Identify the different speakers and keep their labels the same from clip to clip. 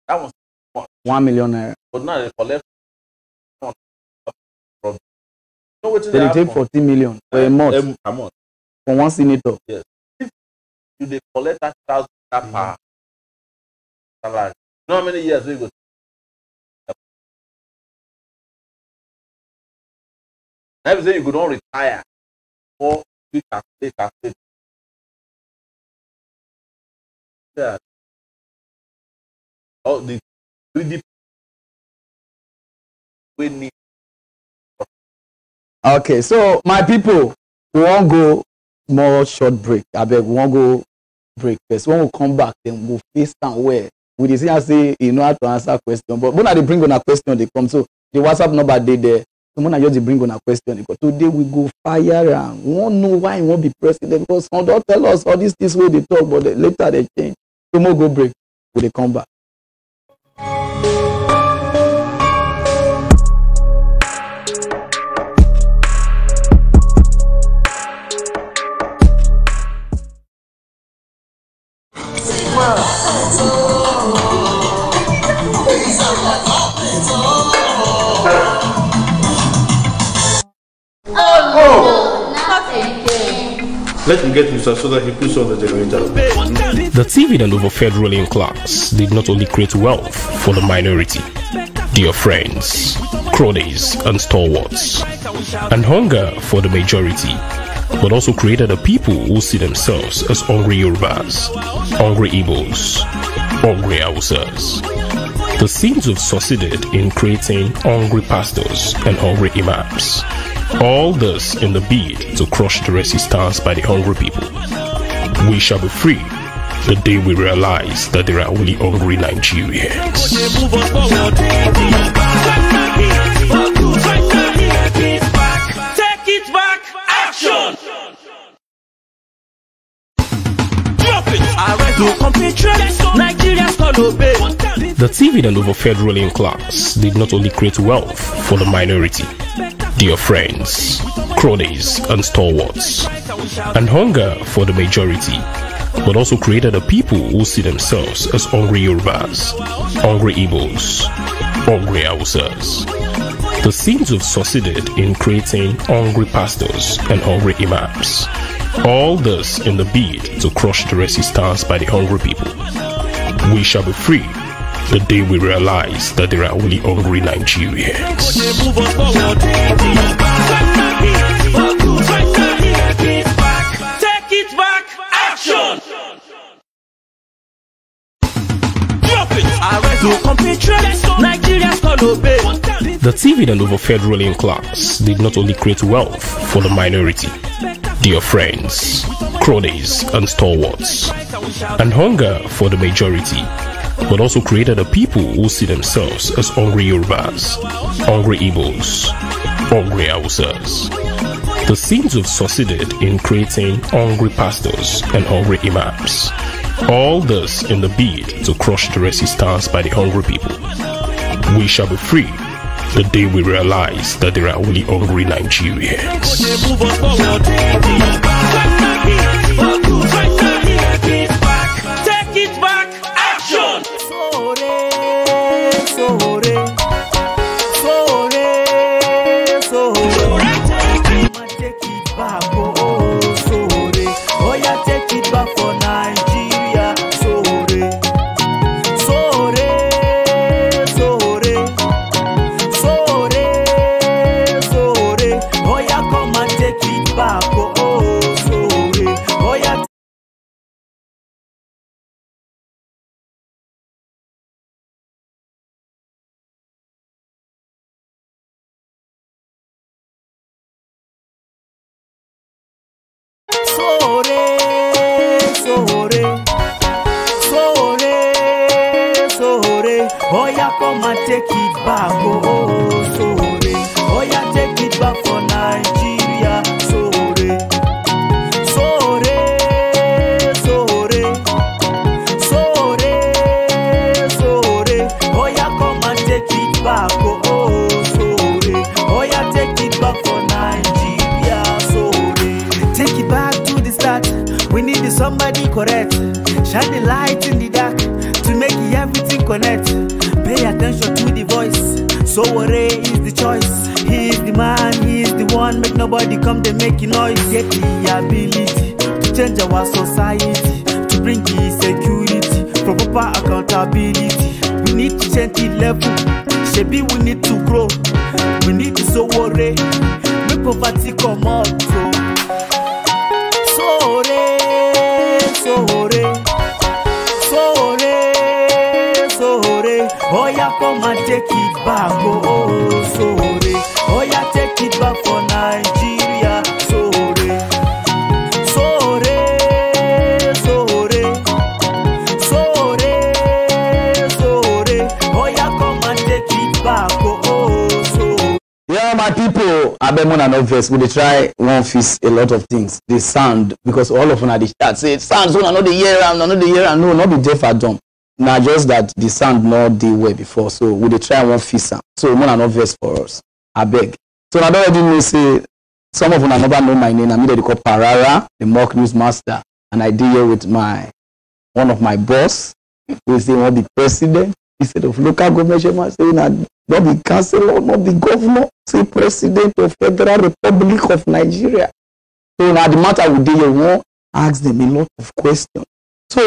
Speaker 1: That was
Speaker 2: 1 million naira.
Speaker 1: But now they collect. You know what
Speaker 2: They take 40 million for a month.
Speaker 1: A month.
Speaker 2: For one senator.
Speaker 1: Yes. If they collect 30,000 per salary, you know how many years we go? Every day you go don't retire, or you can stay. Yeah. Oh, the greedy we need.
Speaker 2: Okay, so my people, we won't go more short break. I beg, we won't go break first. When we come back, then we'll face down where we just say you know how to answer question. But when they bring on a question, they come. So the WhatsApp number they there. So when I just bring on a question, because today we go fire and we won't know why he won't be president because some don't tell us all these things where they talk, but later they change. So we'll go break. Will they come back?
Speaker 3: Let him get Mr. so that he puts on the generator.
Speaker 4: The TV and over fed ruling class did not only create wealth for the minority, dear friends, cronies and stalwarts, and hunger for the majority, but also created a people who see themselves as hungry Yorubas, hungry Igbos, hungry Hausas. The scenes have succeeded in creating hungry pastors and hungry imams. All this in the bid to crush the resistance by the hungry people. We shall be free the day we realize that there are only hungry Nigerians.
Speaker 5: Take it back, action! Drop it!
Speaker 4: The TV and over fed ruling class did not only create wealth for the minority, dear friends, cronies and stalwarts, and hunger for the majority, but also created a people who see themselves as hungry Yorubas, hungry Igbos, hungry Hausas. The scenes have succeeded in creating hungry pastors and hungry imams. All this in the bid to crush the resistance by the hungry people. We shall be free the day we realize that there are only hungry Nigerians.
Speaker 5: Take it back, action! Drop it!
Speaker 4: The TV and over fed ruling class did not only create wealth for the minority, dear friends, cronies and stalwarts, and hunger for the majority, but also created a people who see themselves as hungry Yorubas, hungry Igbos, hungry Hausas. The scenes have succeeded in creating hungry pastors and hungry imams. All this in the bid to crush the resistance by the hungry people. We shall be free the day we realize that there are only hungry Nigerians.
Speaker 5: Take it back, action!
Speaker 6: Oya come and take it back, oh, Sowore. Oya take it back for Nigeria, Sowore. Sowore, Sowore, Sowore, Sowore. Oya come and take it back, oh, Sowore. Oya take it back for Nigeria, Sowore. Take it back to the start. We need somebody correct. Shine the light in the dark to make everything connect. nobody come they make noise. Get the ability to change our society, to bring the security, for proper accountability. We need to change the level. Shebi, we need to grow. We need to Sowore. Make poverty come out. Sowore, Sowore, Sowore, Sowore. Oh yeah, come and take it back. Oh, Sowore. Oh yeah, take it back for Nigeria. Sowore, Sowore, Sowore, Sowore, Sowore. Oh yeah, come and take it back. Oh, Sowore.
Speaker 2: Yeah, my people, Abemona no verse. We dey try one fix a lot of things. The sound, because all of them are the chat say sound so not the year and another year and no, not be deaf at dumb. Now just that the sound not the way before. So we dey try one fix am. So Mona no verse for us. I beg. So I don't even know say some of them never know my name. I mean they call Parara, the mock news master, and I deal here with one of my boss. We say want be president instead of local government chairman, saying that not be councillor, not be governor, say president of Federal Republic of Nigeria. So now the matter we deal here, we won't ask them a lot of questions. So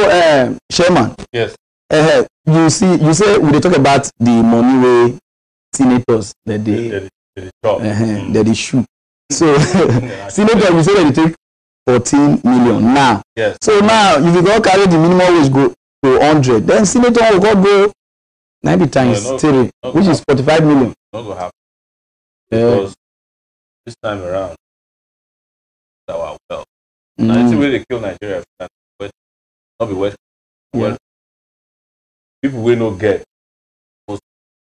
Speaker 2: chairman,
Speaker 1: Yes.
Speaker 2: you say we dey talk about the money way senators that they that they shoot. So senators we say that they take 14 million now.
Speaker 1: Yes.
Speaker 2: So now if you go carry the minimum wage go to 100, then senator will go 90 times
Speaker 1: No,
Speaker 2: 3, which is 45 million.
Speaker 1: Not gonna happen. Because this time around, our wealth. Now, it's the way they kill Nigeria, but not be West.
Speaker 2: Yeah.
Speaker 1: People will not get. Supposed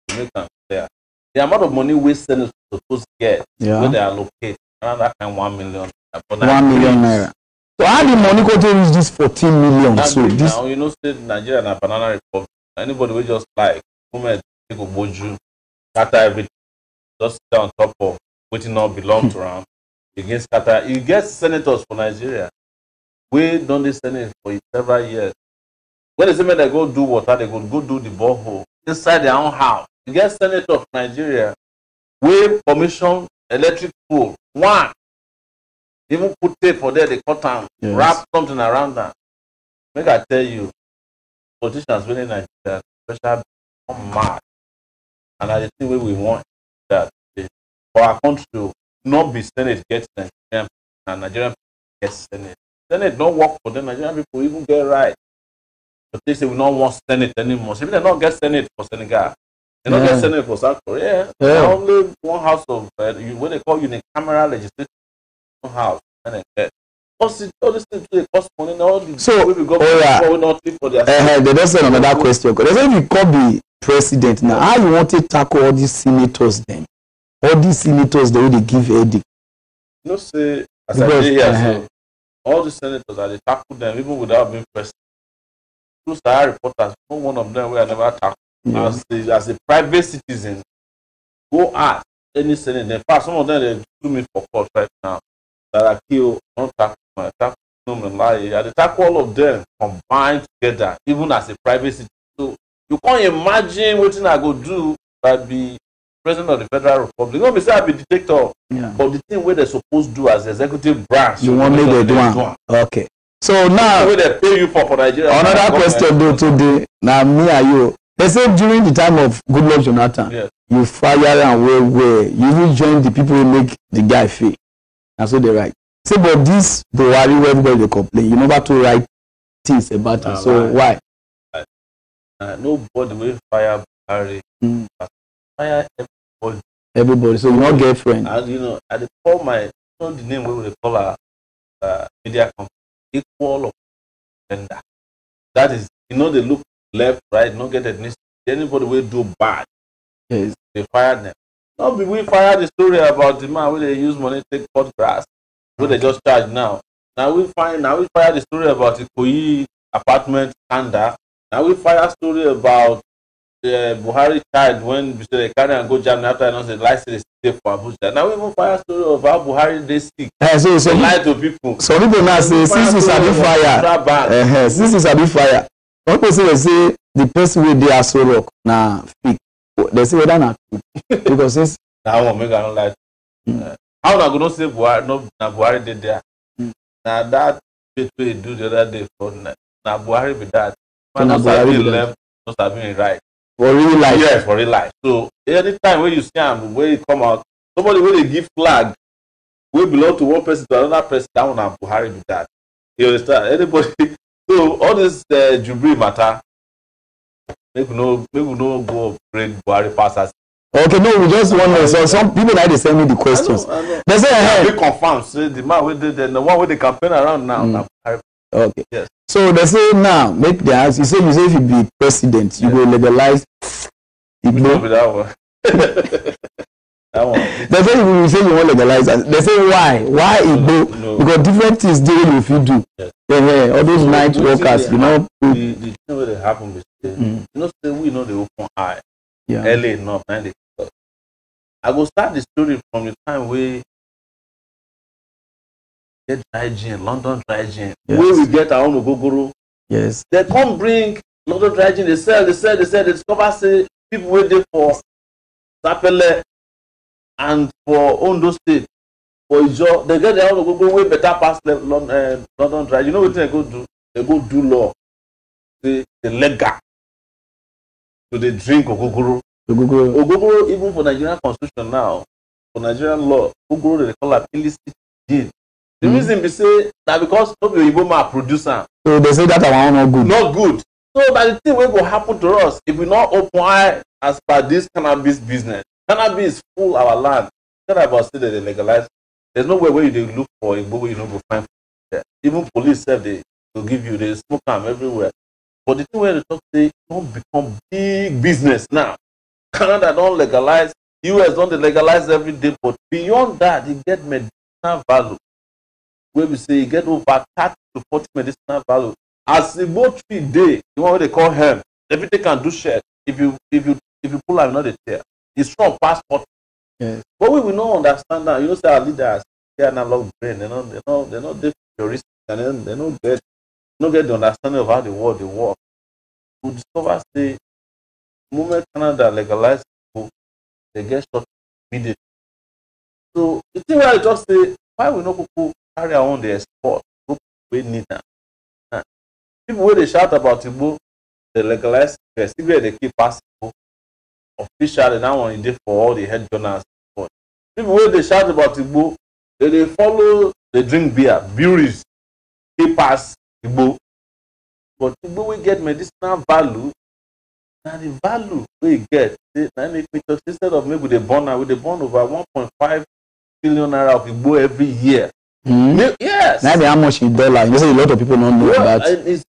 Speaker 1: to make them there. The amount of money we send supposed to get, when they allocate around that kind of 1 million.
Speaker 2: 1 million naira. So how the money go to reach this 14 million?
Speaker 1: That's
Speaker 2: So
Speaker 1: it
Speaker 2: this
Speaker 1: now, you know, say Nigeria and a banana republic. Anybody will just like, moment, take a boju, scatter everything, just sit on top of waiting not belong to them. You get scatter. You get senators for Nigeria. We done this senate for several years. When they say they go do water, they go do the borehole inside their own house. You get senators of Nigeria. We commission electric pole. One. Even put tape for there, they cut down, wrap something around that. Make I tell you, politicians really in Nigeria, especially mad. And I think we want that for our country to not be Senate gets Nigerian and Nigerian get Senate. Senate don't work for them. Nigerian people even get right. But they say we don't want Senate anymore. So if they don't get Senate for Senegal, they don't get Senate for South Korea. Only one house of what they call unicameral legislative house. And all these things they cost money. All the
Speaker 2: so
Speaker 1: we go for their
Speaker 2: they don't say another question. They say if you call the president now, how you want to tackle all these senators then? All these senators they will give edict.
Speaker 1: You know, say as I say here, so all the senators are they tackle them even without being president. Two Sahara reporters, no one of them were never tackled. As a private citizen, go ask any senator. In fact, some of them they do me for court right now. That I kill, don't tackle my tackle, no man lie. They tackle all of them combined together, even as a private citizen. So you can't imagine what I go do if I be president of the Federal Republic. You know, say I be dictator, but the thing where they supposed to do as the executive branch,
Speaker 2: you want me to do one. Okay. So now
Speaker 1: the way they pay you for Nigeria.
Speaker 2: Another question though today. Now me and you. They say during the time of Goodluck Jonathan, you fire and where you will join the people who make the guy fail. And so they write. Say, but this Buhari where everybody they complain, you never to write things about it. So why?
Speaker 1: Nobody will fire Buhari. Fire everybody.
Speaker 2: Everybody. So you not get friend.
Speaker 1: And you know, I call the name where they call our media company equal of gender. That is, you know, they look left, right, not get ethnicity. Anybody will do bad. They fire them. Not be we fire the story about the man where they use money to take cut grass, where they just charge now. Now we fire the story about the Koyi apartment scandal. Now we fire story about the Buhari child when they carry and go jam after and the license is for Abuja. Now we even fire story of how Buhari they sick.
Speaker 2: So
Speaker 1: lie to people.
Speaker 2: So people now say since it's a bit fire. Since it's a bit fire. One person will say the person with the Sowore now fake. They say whether not because since
Speaker 1: that one make I don't like How na go no say Buhari? No, na Buhari did there. Now that bit we do the other day for na Buhari be that. Man, no sabi left, no sabi right.
Speaker 2: For real life.
Speaker 1: Yes, for real life. So anytime when you see him, when you come out, somebody when they give flag, we belong to one person to another person. That one na Buhari be that. You understand? Anybody. So all this Jubilee matter. Make we no go bring Buhari pass us.
Speaker 2: Okay, no, we just wonder. So some people like they send me the questions.
Speaker 1: I know.
Speaker 2: They say, hey,
Speaker 1: they confirm. Say the man with the one with the campaign around now. Na Buhari.
Speaker 2: okay.
Speaker 1: Yes.
Speaker 2: So they say now, make the answer. You say if you be president, you go legalize.
Speaker 1: No, be that one. That one.
Speaker 2: They say you say you want legalize. They say why? Why Igbo?
Speaker 1: No.
Speaker 2: Because different things they will if you do.
Speaker 1: Yes.
Speaker 2: Yeah, all those night workers, you know.
Speaker 1: The thing where they happen is, you know, say we know the open eye.
Speaker 2: Yeah.
Speaker 1: Early enough, 90. I go start the story from the time we get dry gin, London dry gin.
Speaker 2: Yes.
Speaker 1: Where we get our own ogogoro.
Speaker 2: Yes.
Speaker 1: They come bring London dry gin, they sell, they discover say people waiting for Sapele and for Ondo State. For Ijo, they get their own ogogoro way better past London dry. You know what they go do? They go do law. The legal. So they drink ogogoro. Ogogoro, even for Nigerian constitution now, for Nigerian law, ogogoro they call it illicit gin. The reason we say that because no be Igbo man producer.
Speaker 2: So they say that our not good.
Speaker 1: Not good. So that the thing will happen to us if we not open eye as per this cannabis business. Cannabis full our land. Tell about say that they legalize. There's no way where you look for Igbo where you don't go find there. Even police say they will give you, they smoke them everywhere. But the thing where they talk say don't become big business now. Canada don't legalize, US don't legalize every day, but beyond that, you get medicinal value. Where we say you get over 30 to 40 medicinal value. As a boat 3 day, you know what they call hemp. Everything can do shit. If you pull out another tear, it's strong passport.
Speaker 2: Yes.
Speaker 1: But we will not understand that. You know, say our leaders, they analog brain, they're not futuristic, and they don't get the understanding of how the world they work. We discover say moment Canada legalize people, they get shot immediately. So the thing where I just say, why we not people carry on the export? We need that. People where they shout about Igbo, they legalize first. Even they keep passing officially that one is for all the head journals. People where they shout about Igbo, they follow, they drink beer, breweries, keep pass Igbo. But Igbo we get medicinal value. Now the value we get, instead of maybe they burn over 1.5 billion naira of Igbo every year. Yes.
Speaker 2: Now how much in dollar? You say a lot of people don't know that.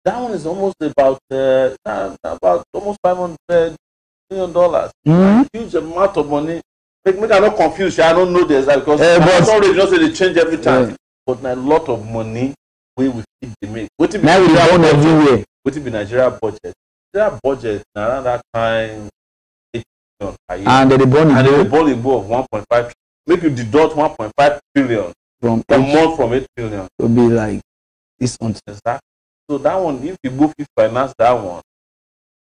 Speaker 1: That one is almost about almost $500 million. Huge amount of money. Make I not confused. I don't know this because sorry, just say they change every time. But a lot of money we feed the make.
Speaker 2: Now we are on everywhere.
Speaker 1: What be Nigeria budget? Nigeria budget around that time 8 billion per year.
Speaker 2: And they born
Speaker 1: Igbo of 1.5. Make you deduct 1.5 billion from a month from 8 billion.
Speaker 2: To be like this one.
Speaker 1: Exactly. So that one, if you go finance that one,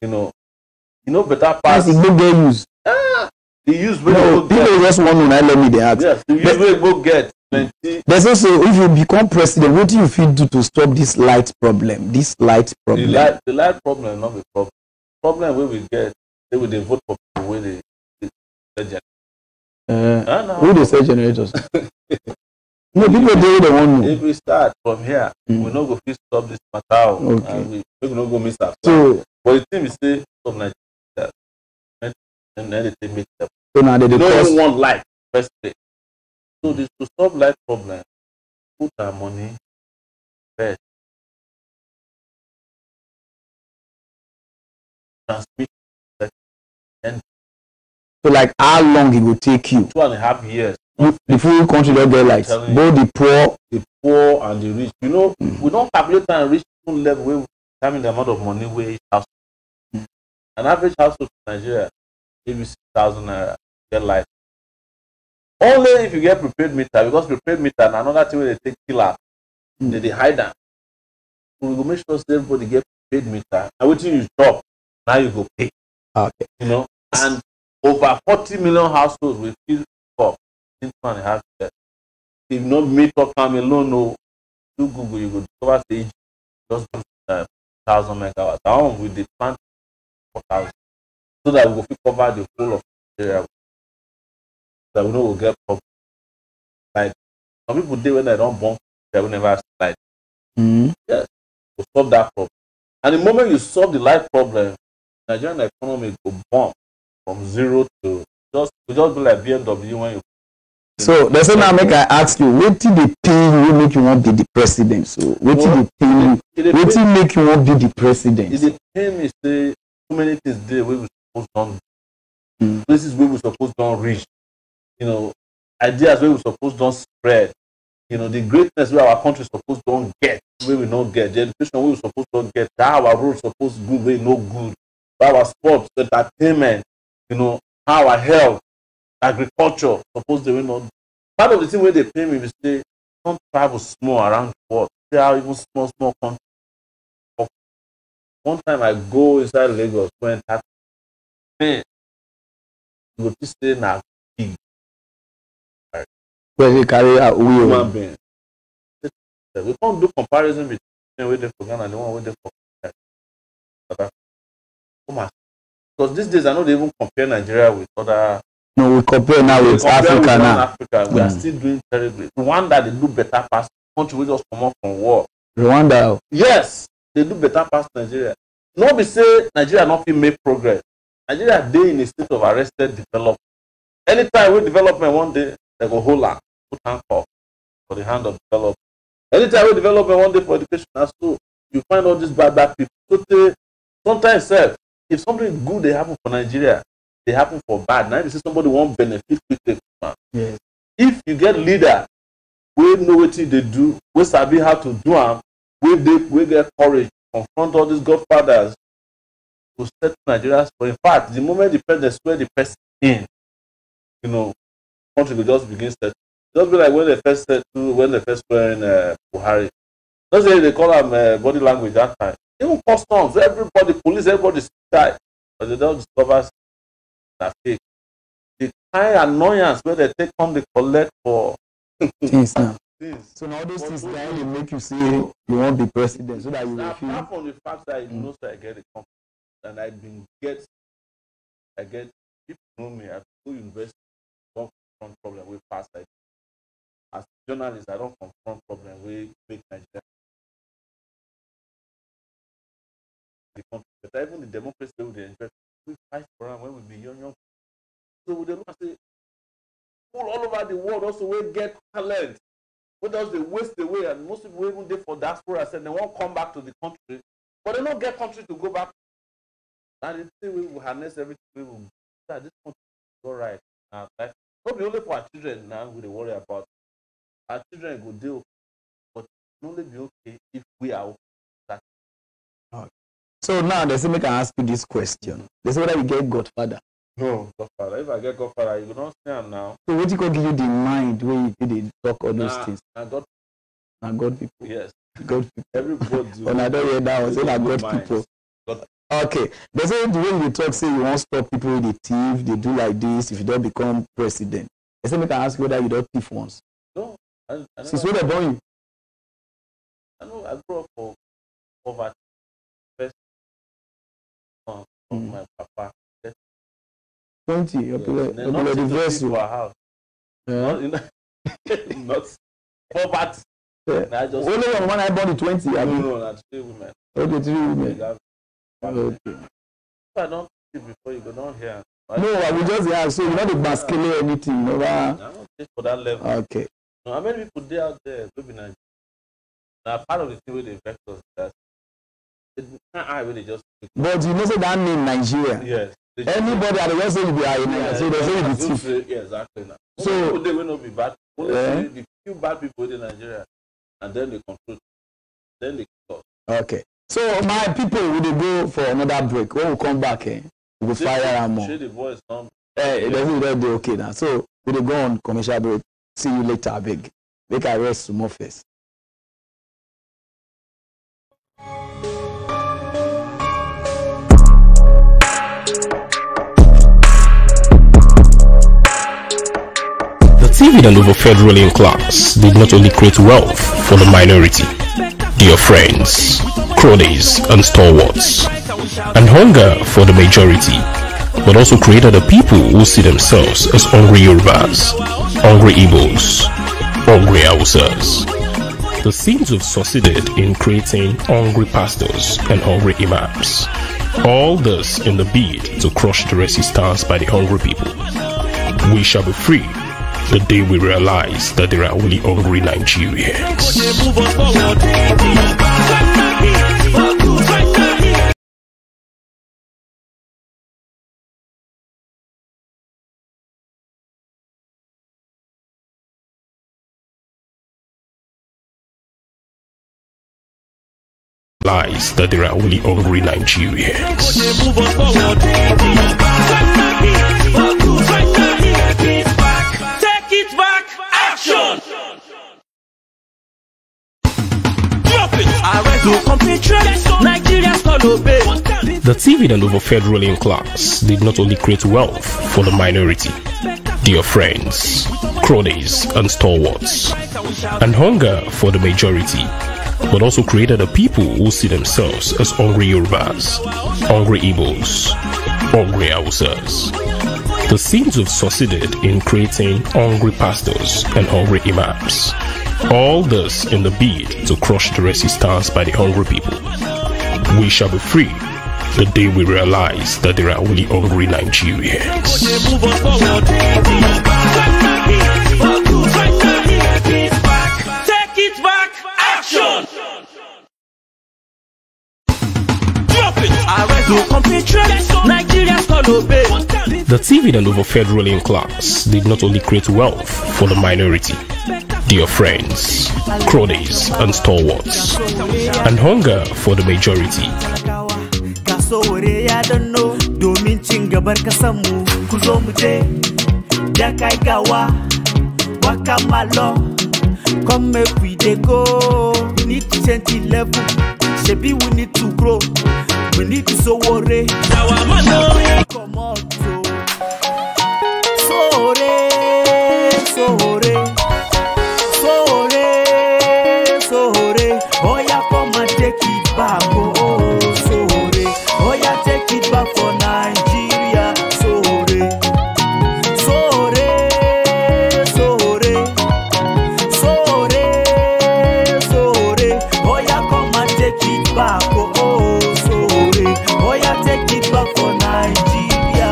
Speaker 1: you know better pass.
Speaker 2: That's Igbo get use.
Speaker 1: The use
Speaker 2: people just want to let me the ask.
Speaker 1: Yes, the use we go get plenty.
Speaker 2: There's also if you become president, what do you feel do to stop this light problem? The
Speaker 1: light problem not the problem. Problem where we get, they will vote for people where they
Speaker 2: who they say generators? No, people they want to.
Speaker 1: If we start from here, we not go fit stop this matter.
Speaker 2: Okay.
Speaker 1: And we not go miss our
Speaker 2: So,
Speaker 1: but the thing we say from Nigeria, and then they make them.
Speaker 2: So now they
Speaker 1: don't want light first place. So this to solve light problem, put our money first. Transmit and
Speaker 2: so like how long it will take you?
Speaker 1: 2.5 years.
Speaker 2: The full country don't get lights. Both the poor
Speaker 1: and the rich. You know, we don't calculate and reach some level where we determine the amount of money where each house. An average household in Nigeria, maybe 6,000 naira get light. Only if you get prepaid meter, because prepaid meter and another thing where they take killer, they hide them. So we go make sure everybody get prepaid meter. And what you drop, now you go pay.
Speaker 2: Okay.
Speaker 1: You know, and over 40 million households will feel up in 2.5 years. if not meet up am alone, no, do Google, you go discover say just do 1,000 megawatts. That one with the plant 4,000, so that we go fit cover the whole of Nigeria. That we know we'll get problem. Like some people dey when they don't bomb, they will never slide. Yes, to solve that problem. And the moment you solve the light problem, Nigerian economy go bomb from zero to just be like BMW when you.
Speaker 2: So that's now make I ask you, what did they pay you make you want to be the president? So what did they pay you? What did make you want to be the president?
Speaker 1: It dey pain me say too many things there where we supposed to places where we supposed to reach. You know, ideas where we supposed to spread. You know, the greatness where our country supposed to get, where we don't get. The education where we supposed to get. How our roads supposed to good, where no good. How our sports, entertainment, you know, how our health, agriculture supposed to not. Part of the thing where they pay me is say don't travel small around the world. See how even small countries. One time I go inside Lagos, went that man, you go to stay na big.
Speaker 2: Where they carry out
Speaker 1: Human being. We can't do comparison between where they for Ghana and the one where they for South Africa. Because these days I know they even compare Nigeria with other.
Speaker 2: No, we compare now with Africa now.
Speaker 1: Africa, we are still doing terribly. Rwanda, they do better past country we just come up from war.
Speaker 2: Rwanda.
Speaker 1: Yes, they do better past Nigeria. Not be say Nigeria not fit make progress. Nigeria dey in a state of arrested development. Anytime we development one day, they go hold on, put hand off for the hand of development. Anytime we development one day for education, and so you find all these bad people. So sometimes if something good they happen for Nigeria, they happen for bad. Now you see somebody won't benefit quickly.
Speaker 2: Yes.
Speaker 1: If you get leader, we know what they do, we sabi how to do them, we get courage, confront all these godfathers to set Nigeria. But in fact, the moment the president swear the person in, you know, country will just begin set. Just be like when they first swear in Buhari. That's why they call them body language that time. Even customs, everybody, police, everybody shy. But they don't discover that fake. The kind of annoyance where they take on the collect for
Speaker 2: things now. So now those things that make you say you want to be president so that you will feel.
Speaker 1: Apart from the fact that you know that I get a company and I get people know me at school university, don't confront problem with past like as a journalist, I don't confront problem with make Nigeria. The country, but even the democracy we enjoy, we fight for them when we be young. So we don't say people all over the world also we get talent. We just they waste away, and most people even there for diaspora said they won't come back to the country, but they don't get country to go back. And they say we will harness everything. We will that this country go right. Like, not be only for our children now we worry about. Our children go deal, but it only be okay if we are okay.
Speaker 2: Okay. So now they say make I ask you this question. They say whether you get godfather.
Speaker 1: No, godfather. If I get godfather, you will not see him now.
Speaker 2: So what you gonna give you the mind where you did talk all those things? God people.
Speaker 1: Yes.
Speaker 2: God people.
Speaker 1: Everybody.
Speaker 2: When I don't hear that one, say that God people. Okay. They say the way you talk, say you won't stop people with the thief, they do like this if you don't become president. They say make I ask you whether you don't thief once.
Speaker 1: No.
Speaker 2: Since when they born you?
Speaker 1: I know I grew up for poverty. First son of my papa.
Speaker 2: 20. You're divorced
Speaker 1: to our house.
Speaker 2: Yeah.
Speaker 1: Not poverty.
Speaker 2: Yeah. Only one I born in 20.
Speaker 1: No, that's 3 women.
Speaker 2: Okay, 3 women. Okay.
Speaker 1: If I don't see before you go down here.
Speaker 2: No, I will just ask. So you're not a basket or anything. Never.
Speaker 1: I'm not just for that level.
Speaker 2: Okay.
Speaker 1: No, how many people there out there? Now, part of the thing with the vectors that it's not I really just.
Speaker 2: But you know, say that name Nigeria.
Speaker 1: Yes.
Speaker 2: Anybody at the just say you be Nigeria, so they say you be thief.
Speaker 1: Yeah, exactly. Now.
Speaker 2: So
Speaker 1: people they will not be bad. Only the few bad people in Nigeria, and then they control. Then they kill us.
Speaker 2: Okay. So my people will go for another break. When we come back, we will fire and more.
Speaker 1: Share the voice now.
Speaker 2: They'll be okay now. So we'll go on commercial break. See you later, big. Make I rest some more first.
Speaker 4: The TV and over federal class did not only create wealth for the minority, their friends, cronies and stalwarts, and hunger for the majority, but also created a people who see themselves as hungry Yorubas, hungry Igbos, hungry Hausas. The scenes have succeeded in creating hungry pastors and hungry imams. All this in the bid to crush the resistance by the hungry people. We shall be free the day we realize that there are only hungry Nigerians. That there are only hungry Nigerians.
Speaker 5: Take it back, action! Drop it!
Speaker 4: The TV and over federal class did not only create wealth for the minority, their friends, cronies and stalwarts, and hunger for the majority, but also created a people who see themselves as hungry Yorubas, hungry Igbos, hungry Hausas. The scenes have succeeded in creating hungry pastors and hungry imams. All this in the bid to crush the resistance by the hungry people. We shall be free the day we realize that there are only hungry Nigerians.
Speaker 5: Take it back, action! Drop it!
Speaker 4: The TV and over federal class did not only create wealth for the minority, their friends, cronies and stalwarts, and hunger for the majority.
Speaker 6: Sowore ya danno domin cin gabar kasanmu ku zo mu je da kai gawa waka malo come make we dey go. We need to change the level, shebi we need to grow, we need to Sowore our man come on to Sowore oh yeah, come and take it back, oh Sowore, oh yeah, take it back for Nigeria. Sowore, oh yeah, come and take it back, oh Sowore, oh yeah, take it back for Nigeria.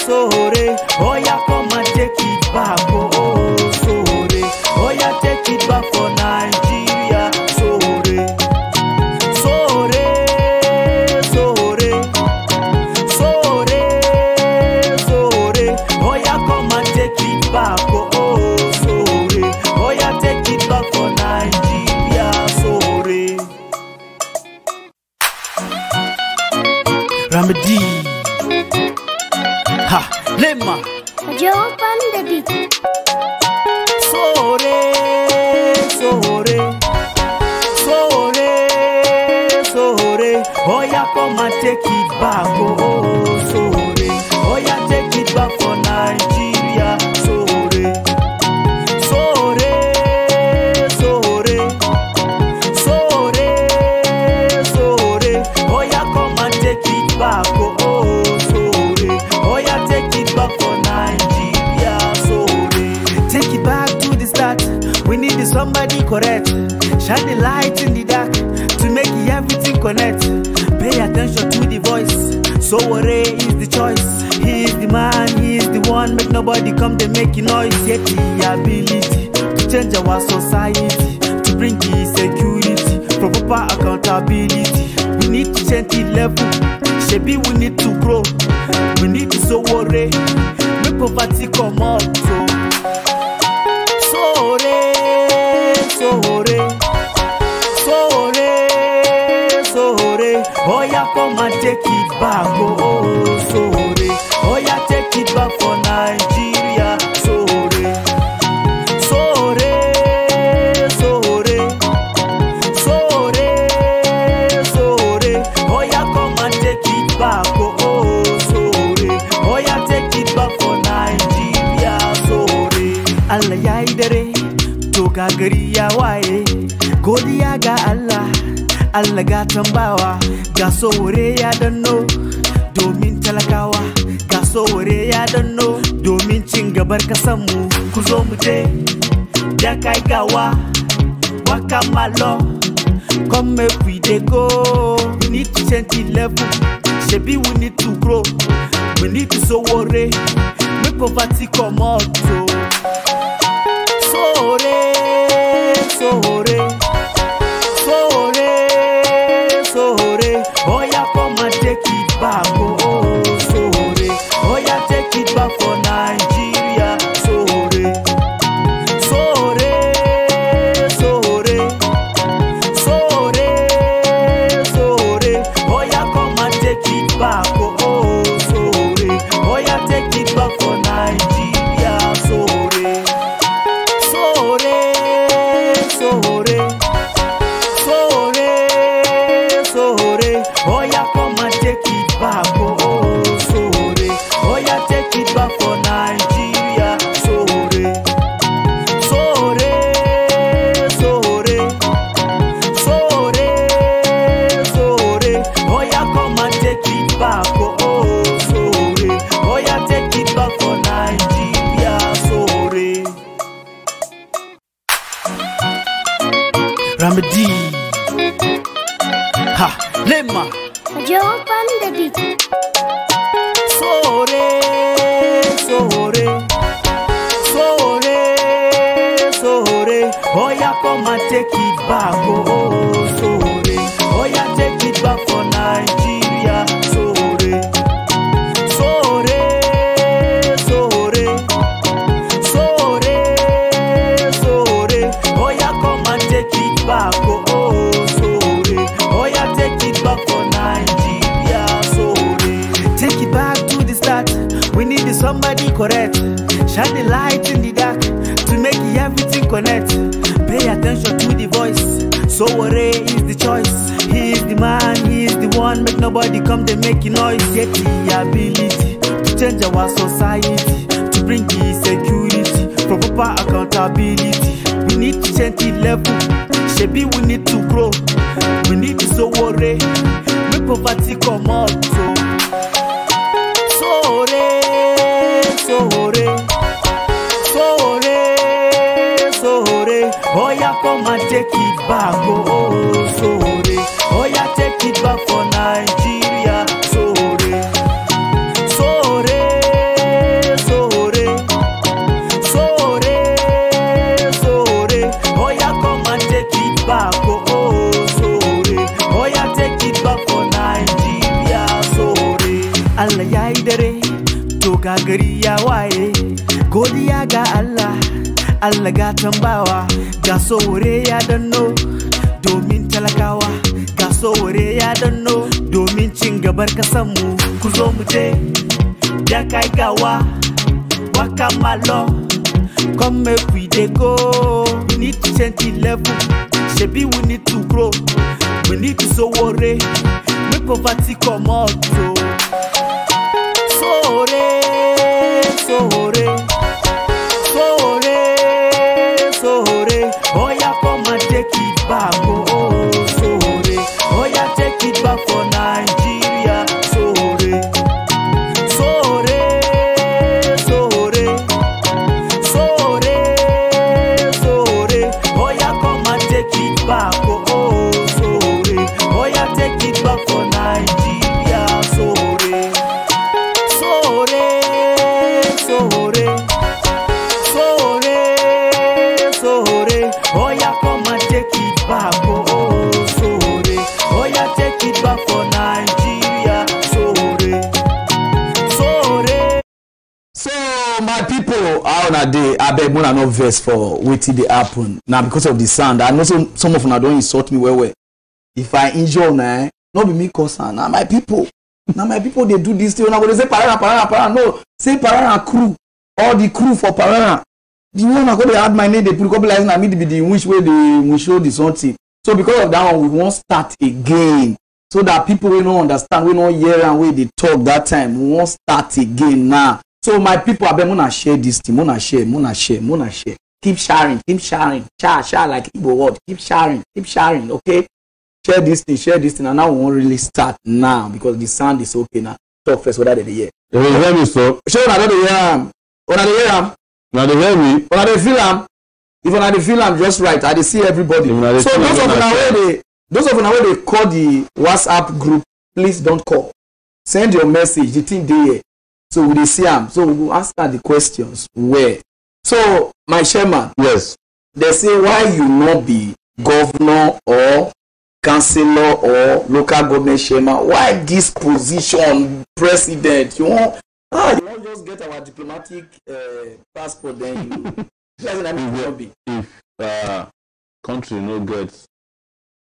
Speaker 6: Sowore, oh yeah, come and take it back, oh Sowore, oh yeah, take it back for Nigeria. Sowore, oh yeah, come and take it back, oh Sowore, oh yeah, take it back for Nigeria. Sowore, Ramadi, ha, Lema.
Speaker 7: Joe on the beat.
Speaker 6: Sowore, oh yeah, come and take it back, oh Sowore, oh yeah, take it back for Nigeria. Sowore, oh yeah, come and take it back, oh Sowore, oh yeah, take it back for Nigeria. Sowore, take it back to the start. We need somebody correct, shine the light in the dark to make everything connect. Pay attention to the voice. Sowore is the choice. He is the man, he is the one. Make nobody come to make a noise. Yet the ability to change our society, to bring the security, for proper accountability. We need to change the level, shebi we need to grow. We need to Sowore, make poverty come out. Sowore, oh yeah, come and take it back, oh Sowore, oh yeah, take it back for Nigeria. Sowore, oh yeah, come and gari ya waye, godiya ga Allah, Allah ga tambawa, ga Sowore ya danno, domin talakawa, ga Sowore ya danno, domin cin gabar kasanmu, ku zo mu je, da kai gawa, waka malo, come make we dey go, we need to change the level, shebi we need to grow, we need to Sowore, make poverty come out, so. Sowore, Sowore, Sowore, Sowore, oh yeah, come and take it back, oh, Sowore, oh yeah, take it back for Nigeria, Sowore, Sowore, Sowore, Sowore, Sowore, oh yeah, come and take it back, oh, Sowore, oh yeah, take it back for Nigeria, Sowore. Sowore, Sowore, Sowore, Sowore, oh yeah, come and take it back, oh, Sowore, oh yeah, take it back for Nigeria, Sowore, Sowore, Sowore, Sowore, Sowore, oh yeah, come and take it back, oh, Sowore, oh yeah, take it back for Nigeria, Sowore. Ramadi, ha, Lema,
Speaker 7: Joe on the beat.
Speaker 6: Sowore, Sowore, Sowore, Sowore, oh yeah, come and take it back, oh, Sowore, oh yeah, take it back for Nigeria, Sowore, Sowore, Sowore, Sowore, Sowore, oh yeah, come and take it back, oh, Sowore, oh yeah, take it back for Nigeria, Sowore, take it back to the start, we need somebody correct, shine the light in the dark, to make everything connect, pay attention to the voice, Sowore is the choice, he is the man, he is the one, make nobody come to make noise, get the ability, to change our society, to bring the security, for proper accountability, we need to change the level, shebi we need to grow, we need to Sowore, make poverty come out, so. Sowore, Sowore, Sowore, Sowore, oh yeah, come and take it back, oh, Sowore, oh yeah, take it back for Nigeria, Sowore, Sowore, Sowore, Sowore, Sowore, oh yeah, come and take it back, oh, Sowore, oh yeah, take it back for Nigeria, Sowore. Allah ya yi dare, to ga gari ya waye, godiya ga Allah, Allah ga tambawa, ga Sowore ya danno, domin talakawa, ga Sowore ya danno, domin cin gabar kasanmu, ku zo mu je, da kai gawa, waka malo, come make we dey go, we need to change the level, shebi we need to grow, we need to Sowore, make poverty come out, so. Sowore, Sowore, Sowore, Sowore, oh yeah, come and take it back, oh, Sowore, oh yeah, take it back for Nigeria, Sowore, Sowore, Sowore, Sowore, Sowore, oh yeah, come and take it back, oh, Sowore, oh yeah, take it back for Nigeria, Sowore. Sowore, Sowore, Sowore, Sowore, oh yeah, come and take it back, oh, Sowore, oh yeah, take it back for Nigeria, Sowore, Sowore.
Speaker 2: So my people, how na dey? Abeg una no vex for wetin dey happen. Now because of the sound, I know some of una don insult me well well. If I injure una, no be me cause am. Na my people. Now my people they do this thing. Una go dey say parara, parara, parara. No, say parara crew. All the crew for parara. The one I go dey add my name. They put couple like na me be the which way they will show the something. So because of that one, we won't start again. So that people will not understand, we not hear and way they talk that time. We won't start again now. So my people, I bet muna share this thing, muna share. keep sharing, share like Igbo word, keep sharing, okay? Share this thing, and now we won't really start now because the sound is okay now. Talk first whether they hear.
Speaker 1: You hear me, so?
Speaker 2: Sure, I don't hear him. When I hear him,
Speaker 1: Now they hear me.
Speaker 2: when I feel him, if I feel him, just right. I see everybody. So those of you where they call the WhatsApp group, please don't call. Send your message. The thing there. So we see him. So we will answer the questions. Where? So my chairman.
Speaker 1: Yes.
Speaker 2: They say why you not be governor or councillor or local government chairman? Why this position, president? You want just get our diplomatic passport then you
Speaker 1: if country no get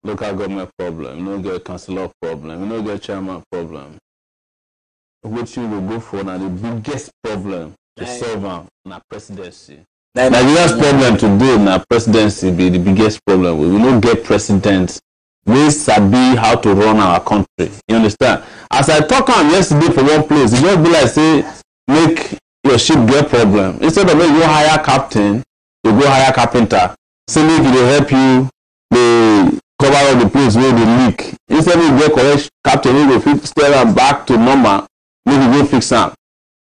Speaker 1: local government problem, no get councillor problem, no get chairman problem, which you will go for now the biggest problem to solve na presidency. Nigeria's problem today na presidency be the biggest problem. We will not get president. We sabi how to run our country. You understand? As I talk on yesterday for one place, it just be like say make your ship get problem. Instead of you hire captain, you go hire carpenter. Say make it help you they cover all the place where they leak. Instead of you get correct captain, you go fix steer them back to normal, make you go fix them.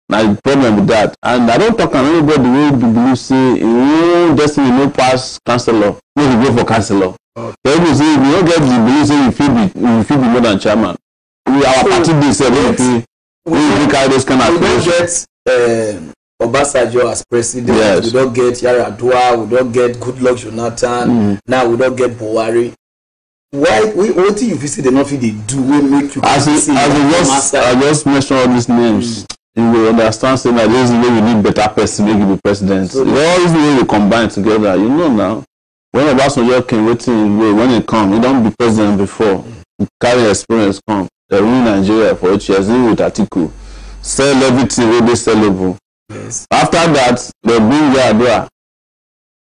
Speaker 1: Now the problem with that. And I don't talk on anybody who believe say you destiny no pass councillor, make you go for councillor. They will say we don't get the belief say you feel be more than chairman. Our party dey say we carry those kind of
Speaker 2: we don't get Obasanjo as president. Yes. We don't get Yar'Adua. We don't get Goodluck Jonathan. Now we don't get Buhari. Why? What do you see? They not feel they do. We make you.
Speaker 1: I just mention all these names. You will understand saying that this is where we need better person make you be president. So all these way we combine together. You know now. When Obasanjo came waiting when he come, he don't be president before. He carry experience come. They rule Nigeria for 8 years. He with Atiku. Sell everything where they sellable.
Speaker 2: Yes.
Speaker 1: After that, they bring Yar'Adua.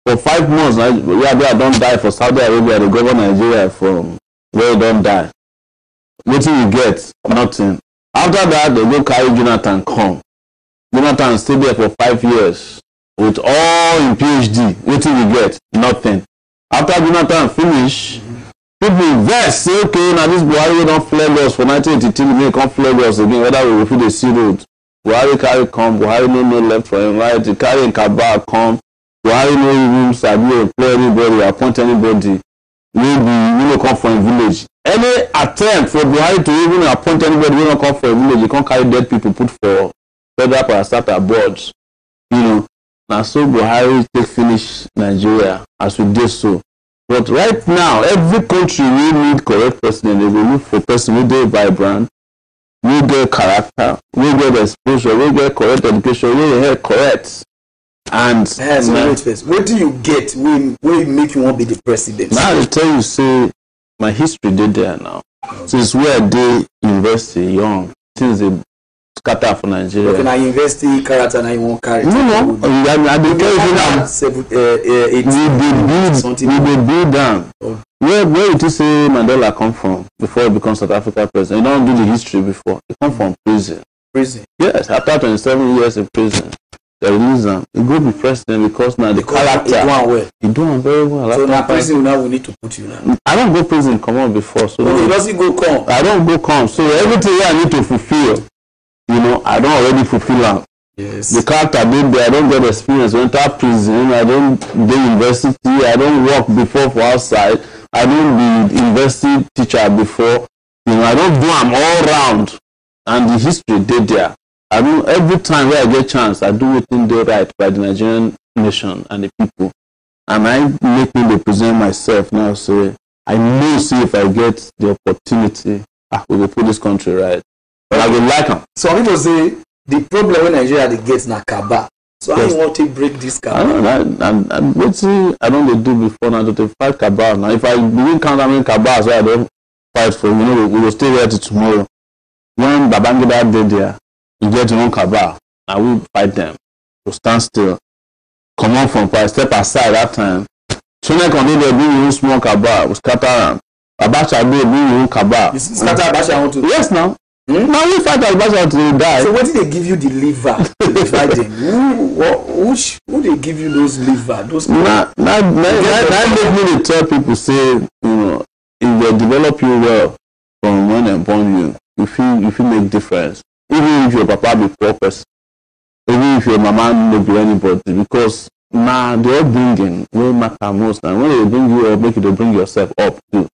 Speaker 1: For 5 months, Yar'Adua don't die for Saudi Arabia. They govern Nigeria from where he don't die. What do you get? Nothing. After that, they go carry Jonathan come. Jonathan stay there for 5 years with all in PhD. What do you get? Nothing. After Jonathan finish, people vex say, okay, now this Buhari don't flag us for 1983, we can't flag us again, whether we refuse the sea road. Buhari carry come, Buhari no left for him right, he carry in Kabal come, Buhari no even sabi employ anybody, appoint anybody, maybe you no come from a village. Any attempt for Buhari to even appoint anybody who don't come from a village, you can't carry dead people put for federal parastatal boards. You know. Now so Buhari take finish Nigeria as we did so. But right now, every country we need correct president. They will look for person who dey vibrant, we get character, we get exposure, we get correct education, we get correct. And
Speaker 2: what do you get when make you want to be the president?
Speaker 1: Now I tell you, say my history did there now. Since we are the university young, since they scatter for Nigeria.
Speaker 2: Okay, now university character, now you won't carry.
Speaker 1: No, I dey we build down. Where did you say Mandela come from before he becomes South Africa president? You don't do the history before. He come from prison.
Speaker 2: Prison.
Speaker 1: Yes, after 27 years in prison, they release him. He go be president because now the character. He doing very well.
Speaker 2: So now prison now we need to put you now.
Speaker 1: I don't go prison come on before. So
Speaker 2: he doesn't go come.
Speaker 1: I don't go come. So everything I need to fulfill. You know, I don't already fulfill them.
Speaker 2: Yes.
Speaker 1: The character did there, I don't get experience. Went to prison, I don't do university, I don't work before for outside, I don't be university teacher before. You know, I don't do them all round. And the history did there. I do every time where I get chance, I do everything they right by the Nigerian nation and the people. And I make me represent myself now. So I know see if I get the opportunity, we will put this country right. But I will like them.
Speaker 2: Some people say the problem when Nigeria they get na Kaba. So yes. How you want to break this Kaba?
Speaker 1: I don't do before now to fight Kaba. Now if I begin count how many Kaba, so I don't fight for we will stay here till tomorrow. When Babangida did there, you get your own Kaba. I will fight them. To stand still. Come on from fight, step aside that time. So next on they bring you small Kaba, we scatter them. Abacha they bring you Kaba.
Speaker 2: You scatter Abacha want to?
Speaker 1: Yes now.
Speaker 2: Now we fight Abacha to die.
Speaker 8: So what did they give you the liver to divide them? Who they give you those liver? Those
Speaker 2: Now make me to tell people say, you know, if they develop you well from when they born you, if you make difference. Even if your papa be poor person, even if your mama no be anybody, because now they all bringing will matter most, and when they bring you up, make you to bring yourself up too.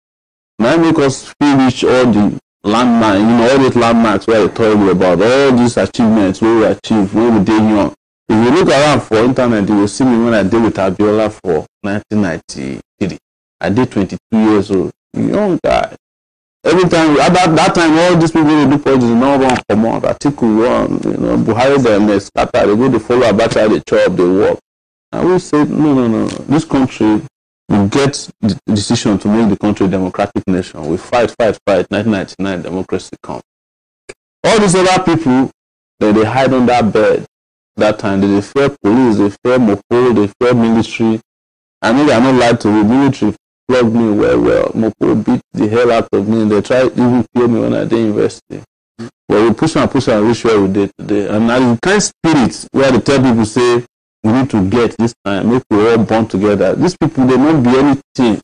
Speaker 2: Now make us feel reach all the landmarks, you know, all these landmarks where I told you about, all these achievements where we achieved when we did young. If you look around for internet, you will see me when I did with Abiola for 1993. I did 22 years old, young guy. Every time, at that time, all these people who do politics, no one come out. Atiku one, you know, Buhari them, they scatter, they go to follow Abacha, they chop, they walk. And we said, no. This country, we get the decision to make the country a democratic nation. We fight. 1999, democracy comes. All these other people, they hide under bed. That time, they fear police, they fear Mopo, they fear military. I know they are not lied to the military. Plugged me well. Mopo beat the hell out of me. They tried even kill me when I did university. But we push and reach where we did today. And now the kind spirit where they tell people say we need to get this time, make we all bond together. These people, they won't be anything.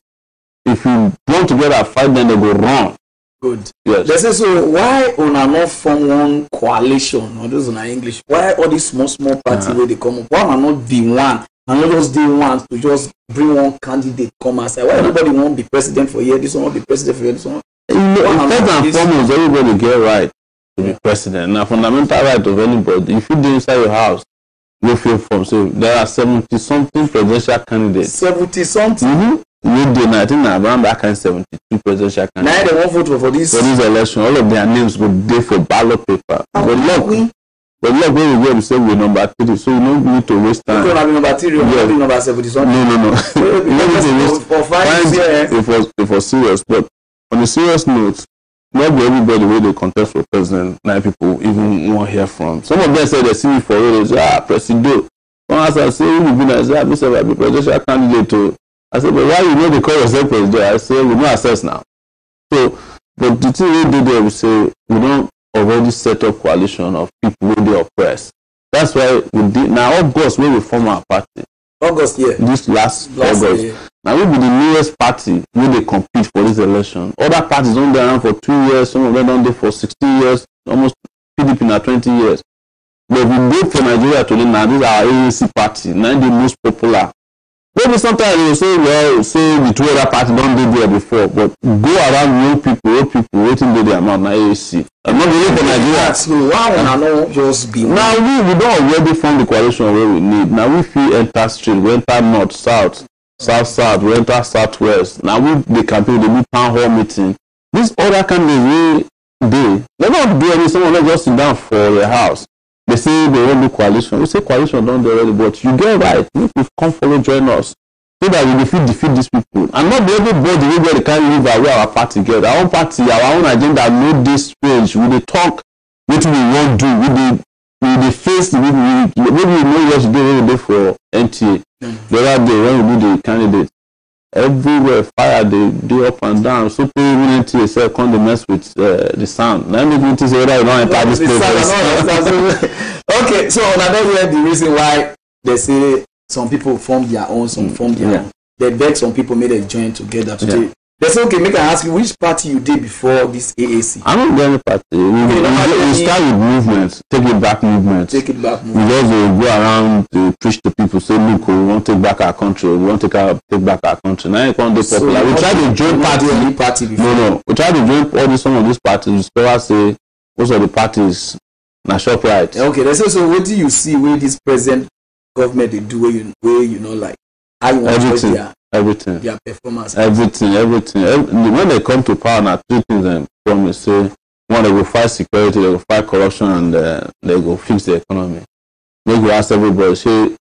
Speaker 2: If you bond together, fight, then they go wrong.
Speaker 8: Good.
Speaker 2: Yes.
Speaker 8: They say, so why on a not form one coalition, or those in English? Why all these small parties where they come up? Why are not be one? And not just they want to just bring one candidate come and say, why everybody won't be president for here, this one won't be president for here, this one.
Speaker 2: First and foremost, everybody get right to be president. Now, fundamental right of anybody. If you do inside your house, you feel from. So there are 70-something presidential candidates.
Speaker 8: 70-something?
Speaker 2: Mm-hmm. I think around that kind of 72 presidential candidates.
Speaker 8: Now they won't vote for this
Speaker 2: election. All of their names go there for ballot paper. But look, when we go, we say we're number 3, so you don't need to waste time.
Speaker 8: You're going to be number 3, you're going to be number 70-something.
Speaker 2: No.
Speaker 8: For 5 years.
Speaker 2: It was serious, but on a serious note, not everybody where they contest for president, 9 people even want to hear from. Some of them say they see me for real, they say, president. One ask I say, you be nice, I be presidential candidate too. I said, but why you know they call yourself president? I say, we don't access now. So, but the thing we do there, we say, we don't already set up coalition of people who they oppress. That's why we did. Now, August, when we form our party.
Speaker 8: August, yeah.
Speaker 2: This last August.
Speaker 8: Year.
Speaker 2: Now, we be the newest party when they compete for this election. Other parties don't be around for 2 years. Some of them don't do for 16 years. Almost PDP now 20 years. But if we go for Nigeria today, now this is our ANC party. Now the most popular. Maybe sometimes they will say, well, say the 2 other parties don't do there before. But go around old people, waiting to the amount now ANC. I'm not really for Nigeria.
Speaker 8: So why would I not just be?
Speaker 2: Now we don't already form the coalition where we need. Now we feel enter street, we enter north, south, we enter southwest. Now we the campaign, the new town hall meeting. These other candidates they don't do any. Someone not just sit down for their house. They say they won't do coalition. We say coalition don't do already, but you get right. You come follow, join us. So that we defeat these people. And not everybody will get the kind of live where our party get. Our own party, our own agenda, know this strange. We talk what we want to do. We face the people. Maybe we know what to do when we do for NTA. The other day when we do the candidate, everywhere fire they up and down. So people even NTA say come to mess with the sound. Now make me say whether you don't enter this place.
Speaker 8: Okay, so another the reason why they say some people form their own, some form their own. They beg some people made a join together today. They say, okay, make I ask you which party you did before this AAC?
Speaker 2: I don't do any party. We start with movement, take it back movement. We just go around to preach to people, say, look, we want to take back our country, we want to take back our country. Now it's not popular. We try to join party before. No. We try to join some of these parties. We say most of the parties na shop right.
Speaker 8: Okay, they say, so what do you see where this present government they do where you know like how you want
Speaker 2: everything
Speaker 8: their performance,
Speaker 2: everything. When they come to power, now 3 things they promise. Say one, they go fight security, they go fight corruption, and they go fix the economy. Make you ask everybody, say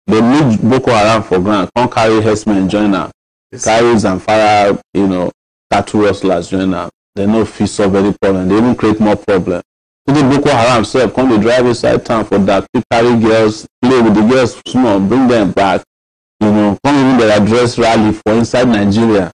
Speaker 2: they need Boko Haram for grant, can't carry herdsmen join now, carry Zamfara, cattle rustlers join now. They no fit solve any problem. They even create more problem. So the Boko Haram self come to drive inside town for that, to carry girls, play with the girls small, bring them back, come even their address rally for inside Nigeria.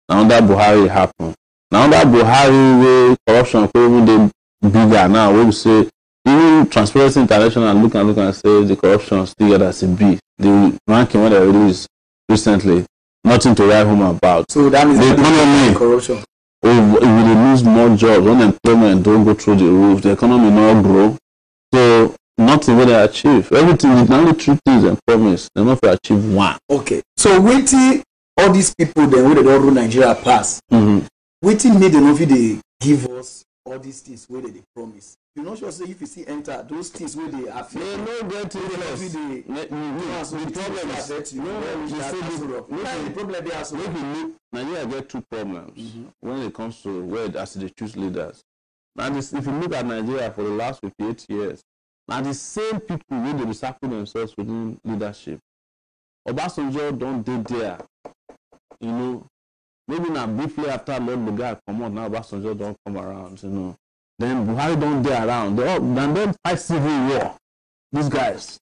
Speaker 2: Now that Buhari happen. Now that Buhari corruption, even
Speaker 1: bigger now. We will say even Transparency International look and say the corruption still get as a B. The ranking when they released recently, nothing to write home about.
Speaker 8: So that means
Speaker 1: the economy
Speaker 8: corruption.
Speaker 1: Oh, we will lose more jobs, unemployment don't go through the roof, the economy not grow. So nothing will they achieve. Everything is only 3 things and promise. They not achieve one.
Speaker 8: Okay. So waiting all these people then where they don't rule Nigeria pass. Waiting made them if they give us all these things where they promise. You not sure say if you see enter those things where they are
Speaker 1: they no get interest. The problem they have so Nigeria get 2 problems when it comes to where as they choose leaders. And if you look at Nigeria for the last 58 years, now the same people wey dey recycle themselves within leadership. Obasanjo don't do there. You know, maybe now briefly after Lord Lugard come on, now Obasanjo don't come around, you know. Then Buhari don't there around. They all and then fight civil war. These guys.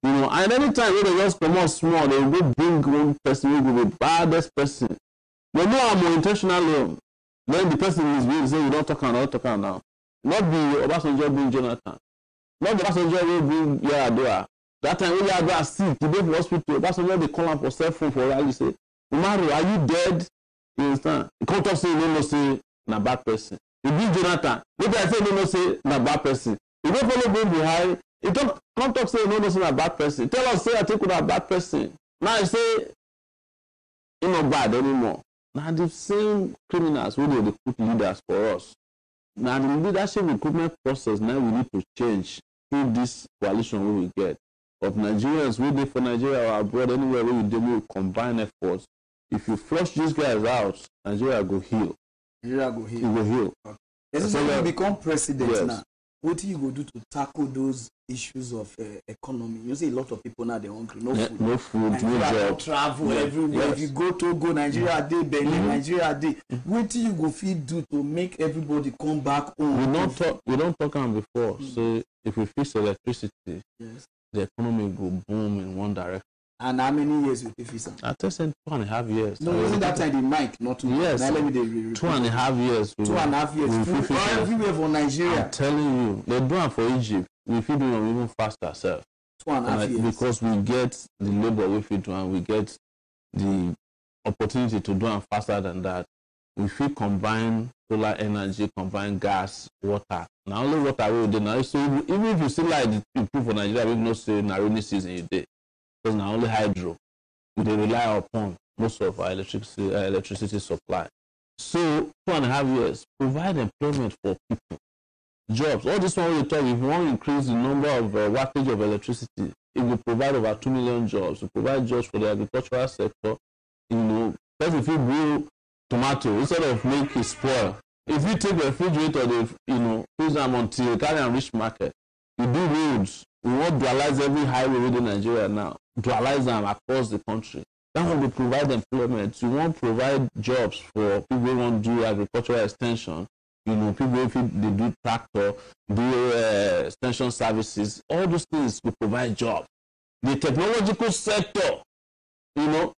Speaker 1: You know, and anytime when they just come out small, they will go bring one person who will be the baddest person. They know I'm more intentional. Then the person is being say, we don't talk now. Not be Obasanjo bring Jonathan. Not the Obasanjo will bring Yaradua. That time when Yaradua sick, he go to hospital. Obasanjo they call him for cell phone for rally. Say, Umaru, are you dead? You understand? He come talk say, no, say, na bad person. He bring Jonathan. Maybe I say, no, say, na bad person. He don't follow bring Buhari. He don't come talk say, no, say, na bad person. Tell us, say, I think we're a bad person. Now he say, he's not bad anymore. Now the same criminals who they put leaders for us. Now the leadership recruitment process now we need to change through this coalition we will get. Of Nigerians, we do for Nigeria or abroad, anywhere we will combine efforts. If you flush these guys out, Nigeria go heal.
Speaker 8: Nigeria go heal.
Speaker 1: It will heal.
Speaker 8: As soon as you become president now,
Speaker 2: what do you go do to tackle those issues of economy? You see a lot of people now they're hungry, no food,
Speaker 1: no food, no job,
Speaker 2: travel everywhere. Yes. If you go to Nigeria day, Benin, Nigeria day. What do you go feed do to make everybody come back home?
Speaker 1: We don't talk on before. So if we fix electricity, the economy will boom in one direction.
Speaker 2: And how many years you fix it?
Speaker 1: I just said 2.5 years.
Speaker 2: No, wasn't that time the mic not too?
Speaker 1: Yes.
Speaker 2: Now let me
Speaker 1: 2.5 years.
Speaker 2: 2.5 years. Everywhere for Nigeria.
Speaker 1: I'm telling you, they do it for Egypt. We feed them even faster ourselves.
Speaker 2: 2.5 years.
Speaker 1: Because we get the labor we feed to and we get the opportunity to do it faster than that. We feed combine solar energy, combine gas, water. Now only water we do now. So even if you see like the people for Nigeria, we don't say na rainy season you day. Because now only hydro. We rely upon most of our electricity supply. So 2.5 years, provide employment for people. Jobs. All this one we talk, if we want to increase the number of wattage of electricity, it will provide over 2 million jobs. We provide jobs for the agricultural sector. You know, first if you grow tomato, instead of make it spoil, if you take the refrigerator, freeze them until you carry and reach market, you do roads. We want to dualize every highway within Nigeria now. Dualize them across the country. That one will provide employment. You want to provide jobs for people who want to do agricultural extension. You know, people if they do tractor, do extension services. All those things will provide jobs. The technological sector, not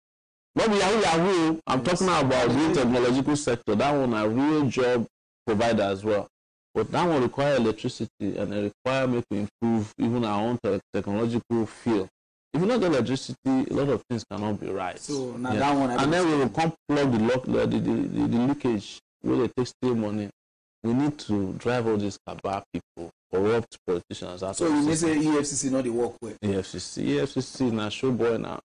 Speaker 1: be Yahoo. I'm talking about the technological sector. That one a real job provider as well. But that one require electricity and it require me to improve even our own technological field. If you don't get electricity, a lot of things cannot be right.
Speaker 2: So now that one,
Speaker 1: and then we will come plug the leakage where they take still money. We need to drive all these cabal people, corrupt politicians out.
Speaker 2: So you may say EFCC not the work with.
Speaker 1: EFCC now show boy now.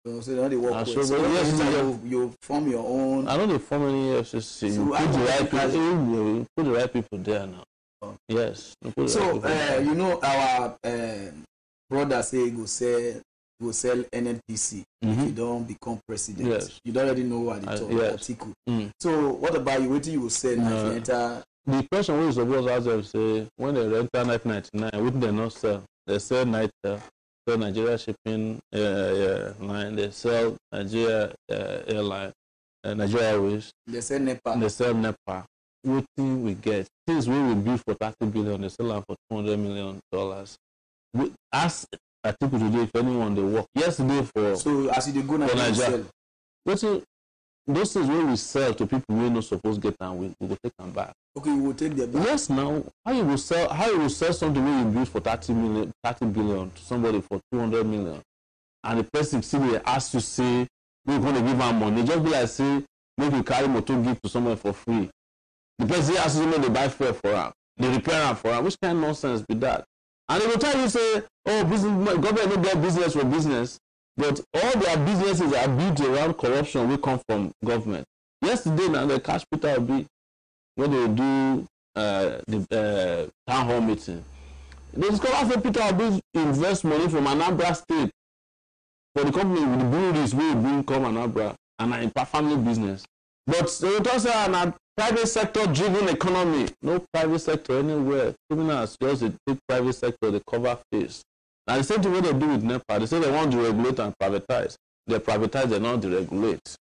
Speaker 2: So they not the work with. So you form your own.
Speaker 1: I don't form any EFCC.
Speaker 2: So
Speaker 1: you put the right people there now. Oh. Yes.
Speaker 2: So our brother say go sell NNPC if you don't become president.
Speaker 1: Yes.
Speaker 2: You don't already know what the article. So what about you? What do you will say if you enter?
Speaker 1: The question we suppose ask them say when they enter 1999, wouldn't they not sell? They sell sell Nigeria shipping line, they sell Nigeria airline, Nigeria Airways.
Speaker 2: They sell NEPA.
Speaker 1: What thing we get? Things we will build for 30 billion, they sell them for $200 million. Ask article today if anyone they work yesterday for.
Speaker 2: So as you go Nigeria,
Speaker 9: those things when we sell to people we not supposed to get and we go take them back.
Speaker 8: Okay, we will take them back.
Speaker 9: Yes, now how you will sell something when you build for 30 billion to somebody for 200 million, and the person still ask you say we're going to give them money. Just be like say make you carry motor gift to someone for free. The person asks you they buy fuel for them, they repair them for them. Which kind of nonsense be that? And they will tell you say, oh, government don't get business for business, but all their businesses are built around corruption. We come from government. Yesterday now they catch Peter Obi when they do the town hall meeting. They discover that Peter Obi invest money from Anambra State for the company with the breweries we bring come Anambra and in family business. But they will also have a private sector driven economy. No private sector anywhere. Criminals just take private sector, they cover face. Now the same thing what they do with NEPA. They say they want to regulate and privatize. They privatize, they not deregulate.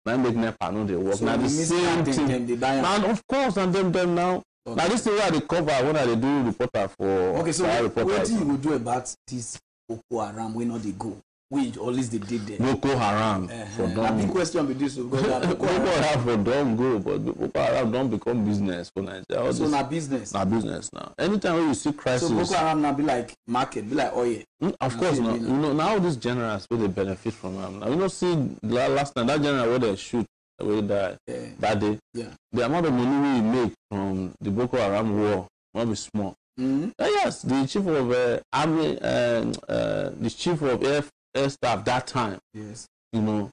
Speaker 9: Now make NEPA know they work. So now the same thing. And of course, and them now. Okay. Now this thing where they cover when they do reporter for.
Speaker 8: Okay, so what do you do about this Boko Haram when not they go? We always they did there.
Speaker 9: Boko Haram for
Speaker 8: don't. Big question with this because
Speaker 9: Boko Haram for don't go, but Boko Haram don't become business for Nigeria.
Speaker 8: So na business.
Speaker 9: Na business now. Anytime when you see crisis.
Speaker 8: So Boko Haram now be like market, be like oil.
Speaker 9: Of course not. You know now these generals where they benefit from them. Now you know see last time that general where they shoot where they die that day.
Speaker 8: Yeah.
Speaker 9: The amount of money we make from the Boko Haram war will be small. Yes, the chief of army, the chief of air staff that time.
Speaker 8: Yes.
Speaker 9: You know,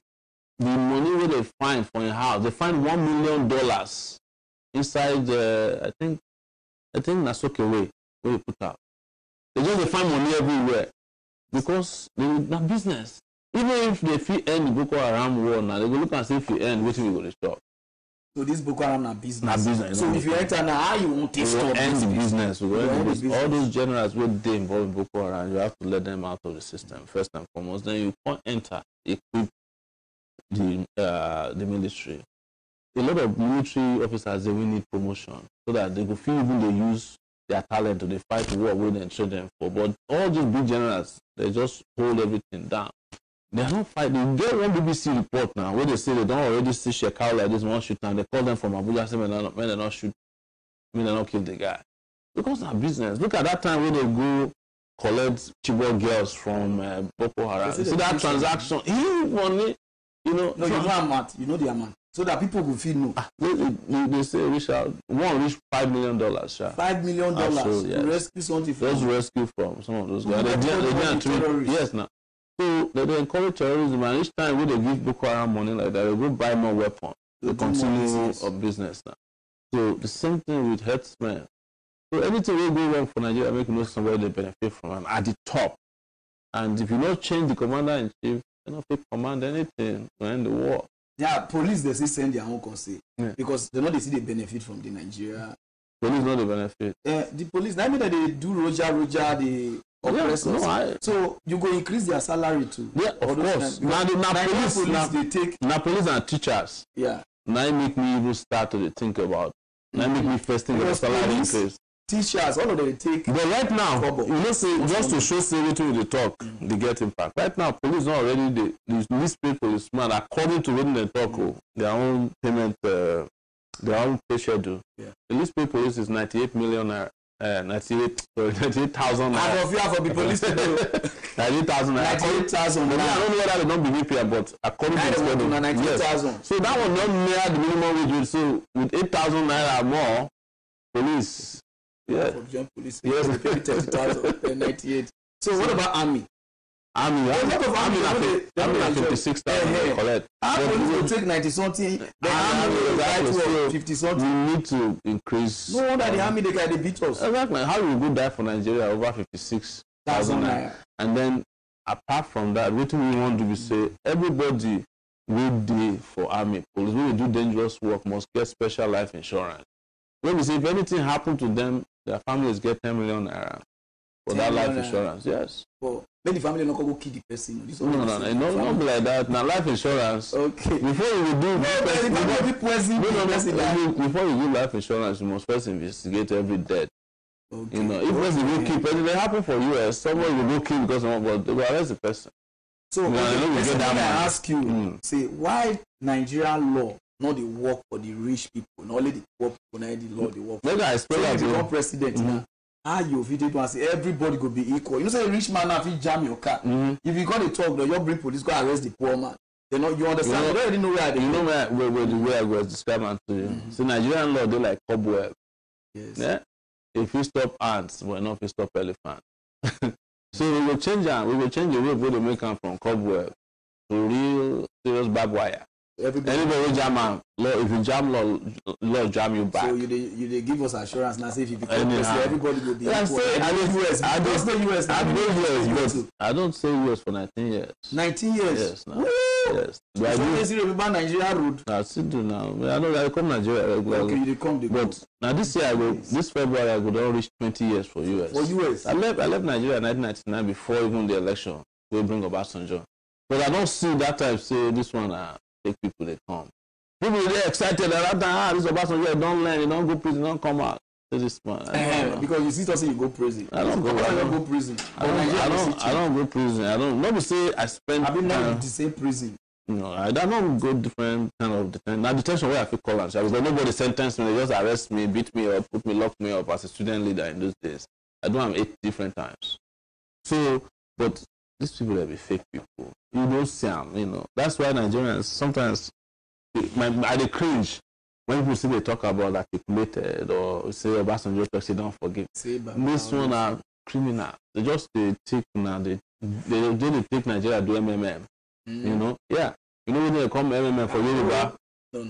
Speaker 9: the money where they find for a house, they find $1 million inside. I think Sowore where they put out. They find money everywhere because they not business. Even if they feel end the Boko Haram war now, they go look and see if you end, what we go to stop.
Speaker 8: So this Boko Haram na business.
Speaker 9: Na business.
Speaker 8: So if you enter now, how you want to stop
Speaker 9: end the business?
Speaker 8: All
Speaker 9: those generals where they involved in Boko Haram, you have to let them out of the system first and foremost. Then you can't enter, equip the military. A lot of military officers they will need promotion so that they go feel even they use their talent to they fight war where they train them for. But all these big generals, they just hold everything down. They are not fighting. You get one BBC report now where they say they don't already see Shekau like this one shoot and they call them from Abuja say when they not shoot, when they not kill the guy. Because it's business. Look at that time when they go collect Chibok girls from Boko Haram. See that transaction, huge money, you know.
Speaker 8: No, you know amount. You know the amount. So that people will feel no.
Speaker 9: They say reach $5 million.
Speaker 8: $5 million to rescue something from.
Speaker 9: Just rescue from some of those guys. They yes now. So they encourage terrorism, and each time when they give Boko Haram money like that, they go buy more weapons to continue a business now. So the same thing with herdsmen. So anything will go wrong for Nigeria, make you know somewhere they benefit from and at the top. And if you not change the commander in chief, you don't fit command anything to end the war.
Speaker 8: Yeah, police they still send their own concern because they know they see they benefit from the Nigeria.
Speaker 9: Police not the benefit.
Speaker 8: The police, I mean that they do Roger the oppressors. No, so you go increase their salary too.
Speaker 9: Yeah, of course. Now police and teachers.
Speaker 8: Yeah.
Speaker 9: Now make me even start to think about. Now make me first think about salary increase.
Speaker 8: Teachers, all of them take.
Speaker 9: But right now, you know, say just to show everything they talk, they get impact. Right now, police not already the least paid policeman according to when they talk, their own payment, their own pay schedule.
Speaker 8: Yeah.
Speaker 9: The least paid police is 98 million naira. 98,000 naira.
Speaker 8: I don't fear for the police to do.
Speaker 9: 98,000 naira.
Speaker 8: 98,000 naira.
Speaker 9: I don't know whether they don't believe here, but according to the schedule,
Speaker 8: 98,000.
Speaker 9: Yes. So that was not near the minimum wage. So with 8,000 naira more, police. Yeah.
Speaker 8: Police. Yes, they pay 30,000 98. So what about army?
Speaker 9: Army na 56,000 collect.
Speaker 8: Police will take 90 something. The army will die to 50 something.
Speaker 9: We need to increase.
Speaker 8: No wonder the army they beat us.
Speaker 9: Exactly. How will we die for Nigeria over 56,000 naira? And then apart from that, what we want to be say everybody will do for army police. We will do dangerous work must get special life insurance. When we say if anything happen to them, their families get 10 million naira for that life insurance. Yes.
Speaker 8: Well, then the family not go kill the person.
Speaker 9: No, not be like that. Now life insurance.
Speaker 8: Okay.
Speaker 9: Before you do,
Speaker 8: before
Speaker 9: you do life insurance, you must first investigate every death.
Speaker 8: Okay.
Speaker 9: You know, if person will kill person, they happen for US. Someone will go kill because someone, but they will arrest the person.
Speaker 8: So
Speaker 9: we get that
Speaker 8: I
Speaker 9: money.
Speaker 8: ask you, say why Nigerian law not the work for the rich people, not only the poor people, not the law they work for.
Speaker 9: Maybe I explain that
Speaker 8: so
Speaker 9: to
Speaker 8: you become president now. How you fit do and say everybody go be equal. You know, say a rich man now fit jam your car. If you gonna talk, you bring police, go arrest the poor man. They know you understand. You don't already know where they.
Speaker 9: You know where the way I was describing to you. So Nigerian law they like cobweb.
Speaker 8: Yes.
Speaker 9: Yeah. If you stop ants, we're not if you stop elephant. So we will change them. We will change the way we make them from cobweb to real serious barbed wire. Anybody will jam law. If you jam law jam you back.
Speaker 8: So you give us assurance now. Say if you become president, everybody will be equal.
Speaker 9: I don't say US for 19 years.
Speaker 8: 19 years.
Speaker 9: Yes. No. Yes.
Speaker 8: Do I remember Nigeria road?
Speaker 9: I still do now. I know I come Nigeria regularly.
Speaker 8: Okay, you come.
Speaker 9: But now this year this February I would reach 20 years for US.
Speaker 8: For US.
Speaker 9: I left Nigeria in 1999 before even the election. We bring Obasanjo. But I don't see that time say this one take people they come. People they excited at that time. This Obasanjo don't learn, you don't go prison, don't come out. This one.
Speaker 8: Because you see something you go prison.
Speaker 9: I don't go
Speaker 8: prison.
Speaker 9: I don't go prison. I don't. Nobody say I spend.
Speaker 8: I've been not the same prison.
Speaker 9: No, I don't go different kind of detention. Now detention where I feel call because nobody sentenced me. They just arrest me, beat me up, lock me up as a student leader in those days. I do them 8 different times. So, but these people they be fake people. You don't see them. You know that's why Nigerians sometimes I cringe when people see they talk about articulated or say Obasanjo say don't forgive. This one are criminal. They just take now they take Nigeria do MMM. You know, yeah. You know when they come MMM for Yoruba. No.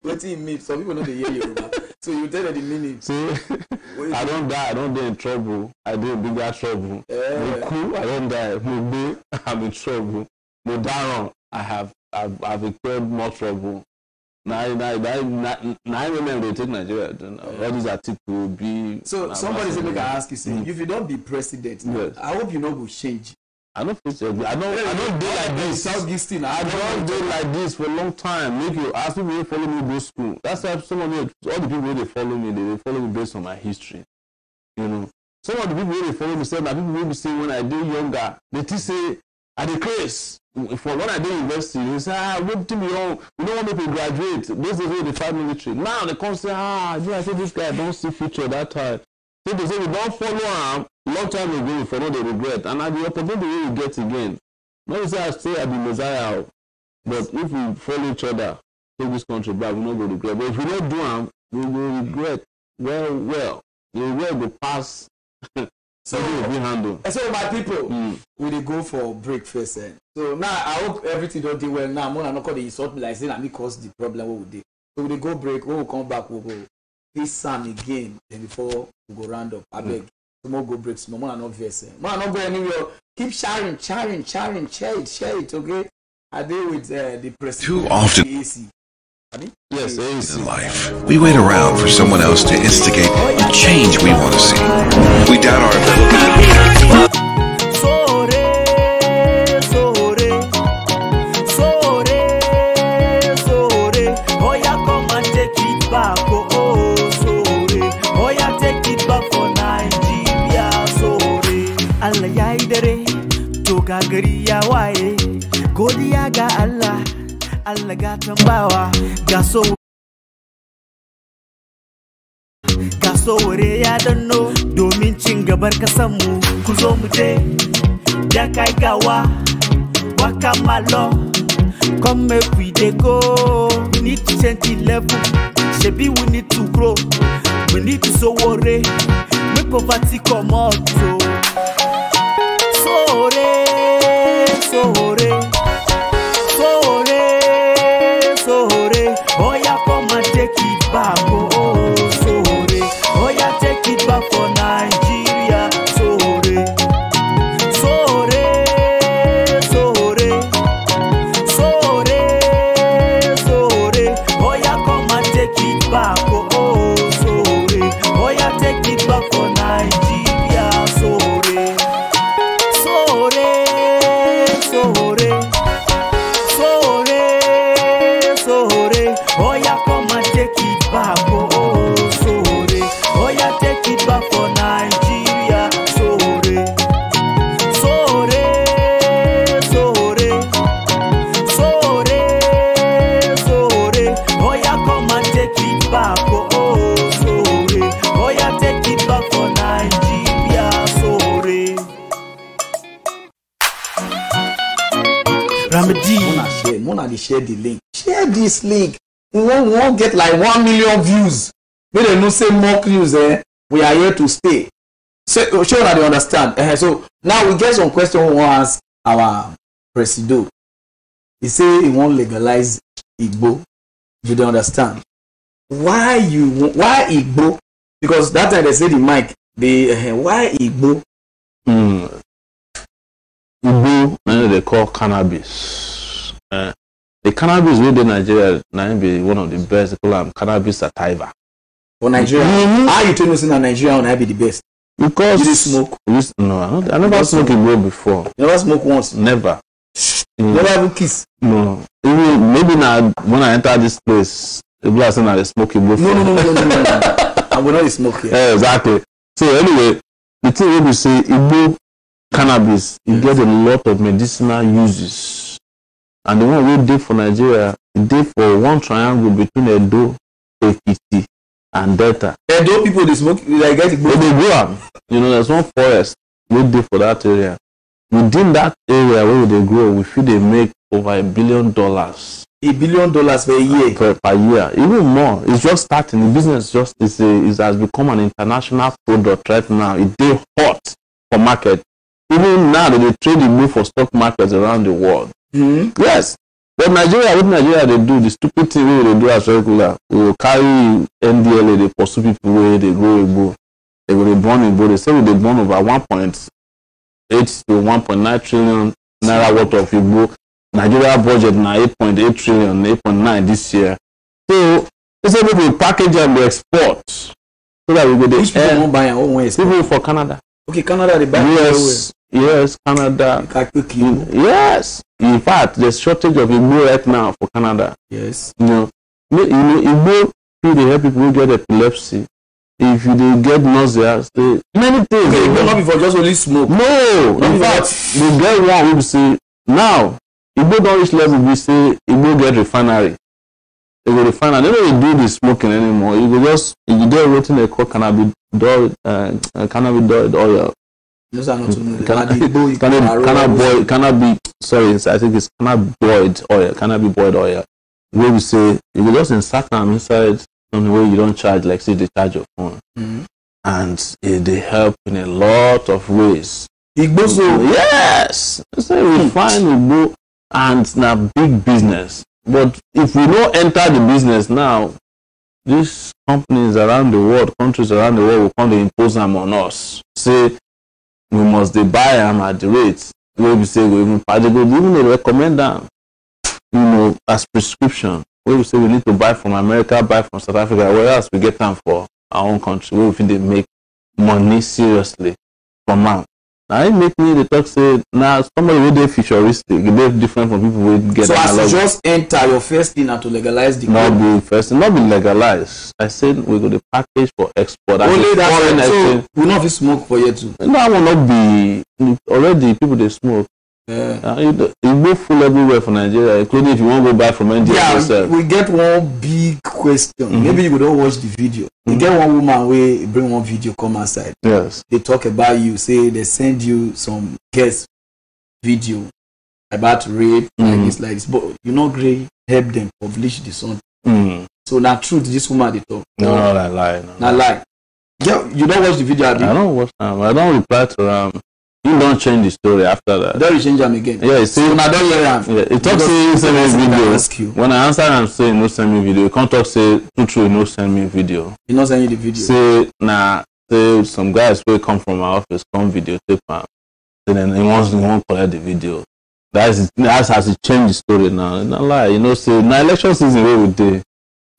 Speaker 8: What do you mean? Some people know they hear Yoruba. So you tell them the meaning.
Speaker 9: See, I don't die. I don't die in trouble. I do in bigger trouble. I don't die. I'm in trouble. Modaron, I've incurred more trouble. Now remember they take Nigeria. All these articles will be.
Speaker 8: So somebody say make I ask you, say if you don't be president, yes. I hope you know go change.
Speaker 9: I don't do like this. I don't do like this for a long time. Make you ask people to follow me go school. That's why some of me, all the people they follow me, they follow me based on my history. You know, some of the people they follow me said that people will be saying when I did younger, they say at the case for when I did university, they say what to me on we don't want me to graduate. This is where they find military. Now they come say I say this guy don't see future that time. So they say we don't follow him. Long time ago, we follow the regret, and at the opportunity we get again. Not say I stay at the Messiah, but if we follow each other, take this country back, we not go regret. But if we don't do them, we will regret. Well, the regret will pass. So we handle.
Speaker 8: So my people, we dey go for break first. So now I hope everything don't do well. Now I'm not going to insult me like saying that me cause the problem what we did. So we dey go break. When we come back, we'll go this Sam again. Then before we go round up, I beg. Tomorrow go break small. Man, not verse. Man, not go anywhere. Keep sharing. Share it. Okay. I deal with the president.
Speaker 10: Too often
Speaker 8: AC.
Speaker 9: Yes, AC.
Speaker 10: In life, we wait around for someone else to instigate the change we want to see. We doubt our ability.
Speaker 6: Oh yeah, come and take it back. Oh yeah, take it back for Nigeria. Allah ya yi dare, to ga gari ya waye, godiya ga Allah, Allah ga tambawa, ga Sowore ya danno, domin cin gabar kasanmu, ku zo mu je, da kai gawa, waka malo, come make we dey go, we need to change the level, shebi we need to grow, we need to Sowore, make poverty come out. Sowore, oh yeah, come and take it back, Sowore, oh yeah, take it back for Nigeria, Sowore, oh yeah, come and take it back, Sowore, oh yeah, take it back for Nigeria, Sowore, oh yeah, come and take it back, Sowore, oh yeah, take it back for Nigeria, Sowore,
Speaker 8: share the link. Share this link. We won't get like 1 million views. Make them no say mock news. We are here to stay. So sure that they understand. So now we get some question we want to ask our presido. He say he won't legalize Igbo. You don't understand. Why Igbo? Because that time they say the mic. Why Igbo?
Speaker 9: Igbo, they call cannabis. The cannabis within Nigeria now be one of the best. They call them cannabis sativa.
Speaker 8: For Nigeria, how you tell me that Nigeria will be the best?
Speaker 9: Because
Speaker 8: you smoke.
Speaker 9: No, I never smoked Igbo before.
Speaker 8: You never smoke once?
Speaker 9: Never.
Speaker 8: Never even kiss?
Speaker 9: No. Even, maybe now when I enter this place, people are saying that they smoke Igbo.
Speaker 8: No. I will not smoke here.
Speaker 9: Yeah, exactly. So anyway, the thing we will say Igbo cannabis, it gets a lot of medicinal uses. And the one we did for Nigeria, it did for one triangle between Edo, Ekiti, and Delta.
Speaker 8: Edo people they smoke, they get Igbo.
Speaker 9: They go up. You know, there's one forest we did for that area. Within that area where they grow, we feel they make over $1 billion. $1
Speaker 8: billion per year.
Speaker 9: Per year, even more. It's just starting. The business it has become an international product right now. It's hot for market. Even now they trade Igbo for stock markets around the world. Yes. But what Nigeria they do, the stupid thing they do as regular, we will carry NDLA, they pursue people where they grow Igbo. They will born Igbo. They say they born over 1.8 to 1.9 trillion naira worth of Igbo. Nigeria budget now 8.8 trillion, 8.9 this year. So they say we package and we export. So that we go there.
Speaker 8: Which people won't buy our own ways?
Speaker 9: People for Canada.
Speaker 8: Okay, Canada they buy
Speaker 9: Yes, Canada. Yes. In fact, there's shortage of Igbo right now for Canada.
Speaker 8: Yes.
Speaker 9: You know Igbo they help people who get epilepsy. If they get nausea, many things.
Speaker 8: Okay, Igbo not before just only smoke.
Speaker 9: No, in fact, we get one who will say now Igbo don't reach level we say Igbo get refinery. They go refinery. They don't do the smoking anymore. You go just get waiting they call cannabis oil.
Speaker 8: Those are not
Speaker 9: cannabis. Sorry, I think it's cannabis boiled oil. Where we say you go just insert them inside on the way you don't charge like say they charge your phone, and they help in a lot of ways.
Speaker 8: Igbo so
Speaker 9: yes, so we find Igbo and now big business. But if we don't enter the business now, these companies around the world, countries around the world will come to impose them on us. Say we must buy them at the rate where we say we even they recommend them, as prescription. Where we say we need to buy from America, buy from South Africa, where else we get them for our own country, where we think they make money seriously from them. Now it make me the talk say now somebody with they futuristic, they're different from people who get.
Speaker 8: So as you just enter your first thing to legalize the
Speaker 9: not be first, not be legalized. I said we go the package for export.
Speaker 8: Only that so we not smoke for you too.
Speaker 9: No, I will not be already people they smoke. It go full everywhere for Nigeria, including if you want to go buy from India.
Speaker 8: Yeah, we get one big question. Maybe you don't watch the video. You get one woman where bring one video come outside.
Speaker 9: Yes.
Speaker 8: They talk about you, say they send you some guest video about rape like this, but you not great help them publish the song. So now truth, this woman they talk.
Speaker 9: No, I lie.
Speaker 8: Not lie. Yeah, you don't watch the video.
Speaker 9: I don't watch them. I don't reply to them. You don't change the story after that.
Speaker 8: Don't change them again.
Speaker 9: Yeah, you see.
Speaker 8: So now don't hear them.
Speaker 9: Yeah, it talks say you send me video. When I answer and say no send me video, you can't talk say true no send me video.
Speaker 8: You not send you the video.
Speaker 9: Say say some guys will come from my office, come video tape and then he won't collect the video. That's how to change the story now. It's not lie, say now election season where we do.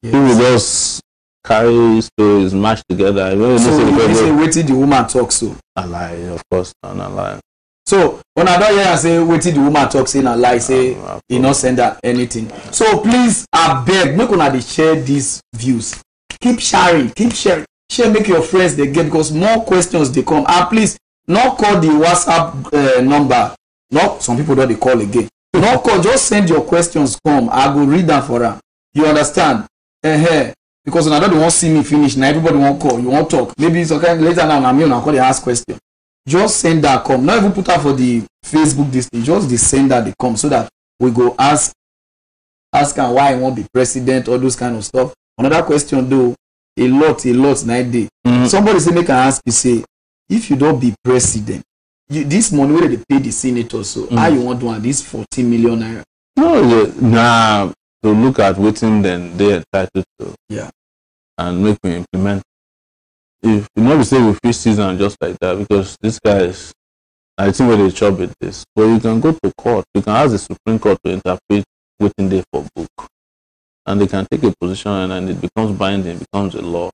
Speaker 9: People just carry stories, match together.
Speaker 8: So you say waiting the woman talk so.
Speaker 9: I lie, of course, not lie.
Speaker 8: So when I don't hear and say waiting the woman talk say na lie, say he not send her anything. So please, I beg, make una dey share these views. Keep sharing, share, make your friends they get because more questions they come. And please, not call the WhatsApp number. No, some people don't they call again. Not call, just send your questions come. I go read them for them. You understand? Because when I don't want to see me finish, now everybody won't call, you won't talk. Maybe it's okay later now, I'm call they ask question. Just send that come. Not even put out for the Facebook this thing, just the send that they come so that we go ask ask him why he won't be president, all those kind of stuff. Another question though, a lot night day. Somebody say make an ask you say, if you don't be president, this money where they pay the senators, so how you want to want this 14 million naira?
Speaker 9: No, to look at waiting then they entitled to.
Speaker 8: Yeah.
Speaker 9: And make me implement. If you know, we say we fix season just like that, because this guys, I think where they chop with this. But you can go to court, you can ask the Supreme Court to interpret waiting there for book. And they can take a position and it becomes binding, it becomes a law.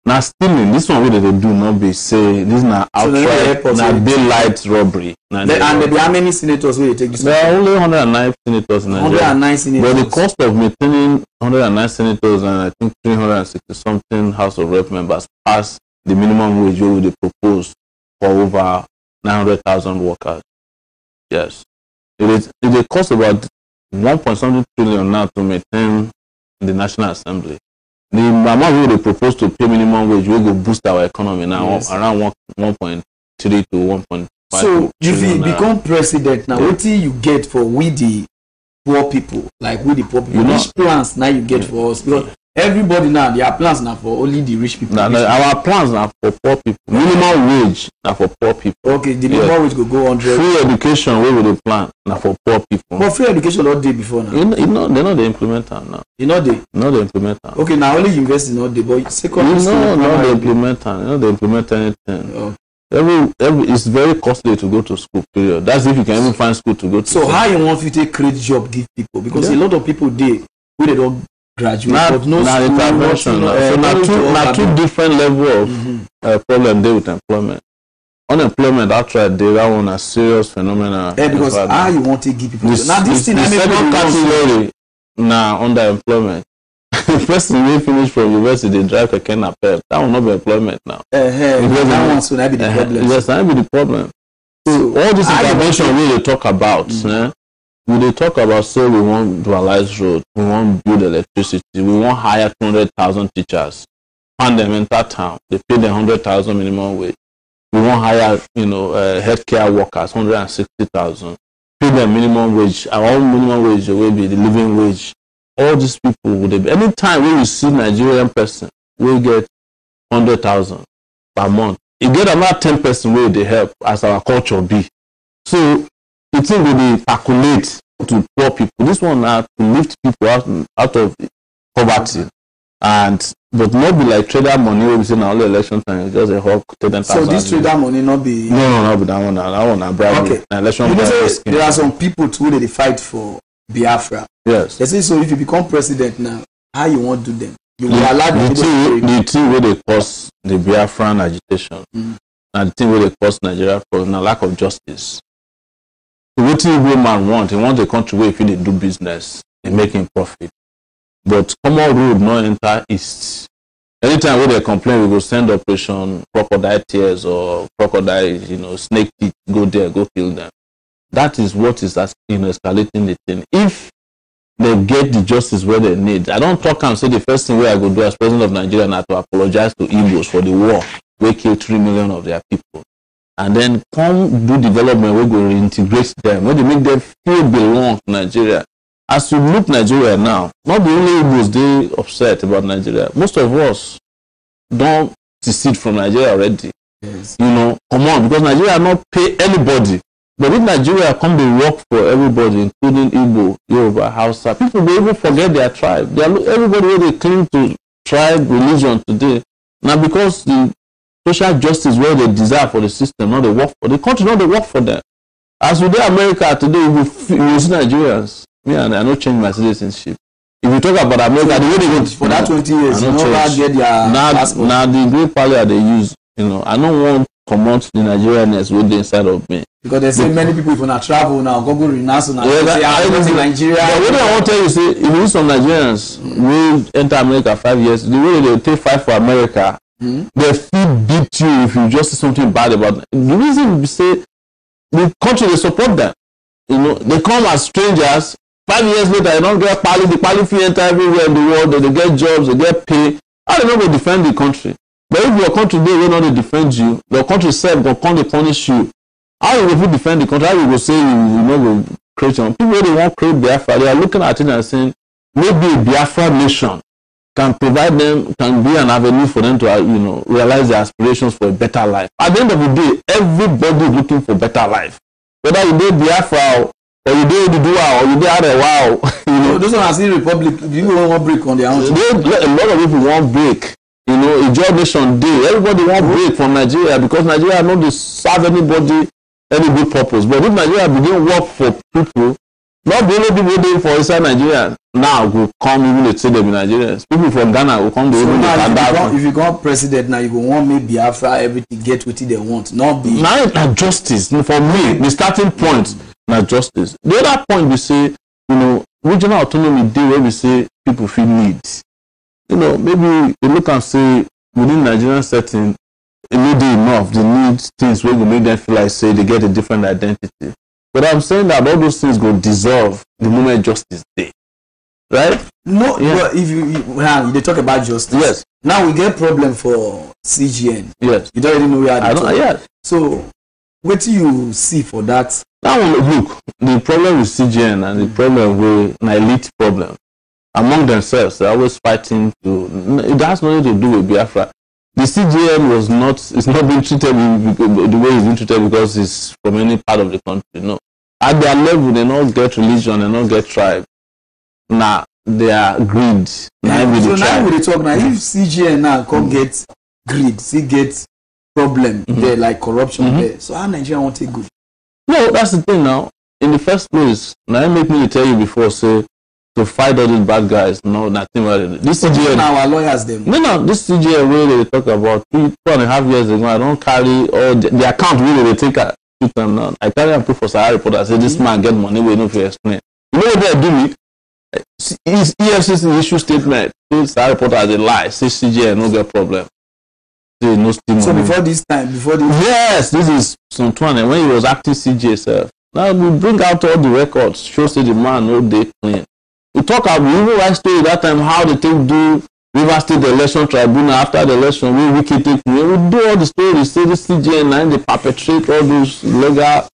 Speaker 9: Now stealing, this one way that they do not be say this is not outright, not daylight robbery.
Speaker 8: And there are how many senators where they take this?
Speaker 9: There are only 109 senators in Nigeria.
Speaker 8: 109 senators.
Speaker 9: But the cost of maintaining 109 senators and I think 360 something House of Rep members pass the minimum wage where they propose for over 900,000 workers. Yes. It costs about 1.something trillion now to maintain the National Assembly. The amount they propose to pay minimum wage will go boost our economy now around 1.3 to 1.5.
Speaker 8: So if you become president now, what do you get for we the poor people? Like we the poor people, which plans now you get for us? Because everybody now, their plans now for only the rich people.
Speaker 9: Our plans are for poor people. Minimum wage are for poor people.
Speaker 8: Okay, the minimum wage will go 100.
Speaker 9: Free education, where will they plan? Now for poor people.
Speaker 8: But free education not day before now.
Speaker 9: They're not the implementer now.
Speaker 8: You know they?
Speaker 9: Not the implementer.
Speaker 8: Okay, now only invest in all day, but secondary
Speaker 9: school. No, not the implementer. You know they implement anything.
Speaker 8: Okay.
Speaker 9: Every it's very costly to go to school. Period. That's if you can even find school to go to.
Speaker 8: So how you want to take create job give people? Because a lot of people they don't graduate, but no
Speaker 9: intervention. So now two different level of problem there with employment. Unemployment outright there, that one a serious phenomenon.
Speaker 8: Because how you want to give people
Speaker 9: now this thing the second category now underemployment. First thing we finish from university, they drive a cannabis. That will not be employment now.
Speaker 8: That one should not be the problem.
Speaker 9: Yes, that will be the problem. So all this intervention we they talk about, we they talk about say we want dualized road, we want build electricity, we want hire 200,000 teachers, find them in that town, they pay them 100,000 minimum wage. We want hire, healthcare workers, 160,000, pay them minimum wage. Our own minimum wage will be the living wage. All these people would be anytime when you see Nigerian person, we get 100,000 per month. You get about 10% where they help as our culture be. So the thing will be calculate to poor people. This one now to lift people out of poverty, but not be like trader money where we say now all election time it's just a hawk 10,000.
Speaker 8: So this trader money not be
Speaker 9: no be that one. That one a bribery.
Speaker 8: Okay.
Speaker 9: Election
Speaker 8: there are some people too that they fight for Biafra.
Speaker 9: Yes.
Speaker 8: They say so if you become president now, how you want to do them? You will allow
Speaker 9: the thing where they cause the Biafran agitation and the thing where they cause Nigeria for now lack of justice. So what the Igbo man want? He want a country where if they do business, they making profit. But common road not enter east. Anytime when they complain, we go send operation crocodile tears or crocodile, snake teeth, go there, go kill them. That is what is escalating the thing. If they get the justice where they need, I don't talk and say the first thing where I go do as president of Nigeria now to apologize to Igbos for the war where killed 3 million of their people. And then come do development, we go reintegrate them, where they make them feel belong to Nigeria. As you look Nigeria now, not the only Igbos they upset about Nigeria. Most of us don't secede from Nigeria already.
Speaker 8: Yes.
Speaker 9: Come on, because Nigeria not pay anybody. But if Nigeria come to work for everybody, including Igbo, Yoruba, Hausa, people will even forget their tribe. Everybody where they cling to tribe, religion today. Now because the social justice where they desire for the system, not they work for the country, not they work for them. As we do America today, we see Nigerians. Me and I not change my citizenship. If you talk about America, the way they go
Speaker 8: for that 20 years, you never get their passport.
Speaker 9: Now the great power they use, I don't want to promote the Nigerianness with the inside of me.
Speaker 8: Because they say many people if you travel now, go renounce now. I go to Nigeria.
Speaker 9: But what I want to tell you, say, if you some Nigerians will enter America 5 years, the way they will take fight for America, they feel beat you if you just say something bad about them. The reason we say the country they support them, they come as strangers. 5 years later, they don't get the quality fee enter everywhere in the world. They get jobs, they get pay. How they not go defend the country? But if your country they will not defend you, your country self will come to punish you. How you will defend the country? How you will say you know will create your people they want create Biafra? They are looking at it and saying maybe a Biafra nation can provide them, can be an avenue for them to, realize their aspirations for a better life. At the end of the day, everybody is looking for better life. Whether you did Biafra or you did Dua or you did Arewa,
Speaker 8: those are still Republic. People want break on their own.
Speaker 9: A lot of people want break. A job nation day. Everybody want break from Nigeria because Nigeria not serve anybody any good purpose. But if Nigeria begin work for people, not the only people doing for inside Nigeria now will come even to say them in Nigerians. People from Ghana will come to even
Speaker 8: if you go president now, you go want maybe Biafra everything get what they want. Not be
Speaker 9: now justice. For me, the starting point not justice. The other point we say, regional autonomy day where we say people feel needs. Maybe they look and say within Nigerian setting, it may be enough. They need things where we make them feel like say they get a different identity. But I'm saying that all those things go dissolve the moment justice day. Right?
Speaker 8: No, but if they talk about justice.
Speaker 9: Yes.
Speaker 8: Now we get problem for CGN.
Speaker 9: Yes.
Speaker 8: You don't really know where they
Speaker 9: yes.
Speaker 8: So what do you see for that?
Speaker 9: Now look, the problem with CGN and the problem with an elite problem. Among themselves, they're always fighting it has nothing to do with Biafra. The CGN it's not being treated the way it's being treated because it's from any part of the country. No. At their level, they don't get religion, they don't get tribe. Now, they are greed.
Speaker 8: So now we talk now, if CGN now come get greed, see get problem there, like corruption there. So how Nigeria won't take good?
Speaker 9: No, that's the thing now. In the first place, now it make me tell you before, say, to fight all these bad guys, no, nothing about it. This CGN
Speaker 8: now our lawyers them.
Speaker 9: No, this CGN way they talk about 2.5 years ago. I don't carry all the account really they take a them now. I carry and proof for Sowore report. I say this man get money. We know if you explain. You know what they do me? His EFCC issue statement. Sowore report as a lie. Say CGN no get problem. Say no steam.
Speaker 8: So before this,
Speaker 9: yes, this is some 20 when he was acting CG itself. Now we bring out all the records. Shows that the man no day clean. We talk about we even write story that time how they take do River State election tribunal after the election we take we do all the stories say the CGN and they perpetrate all those legal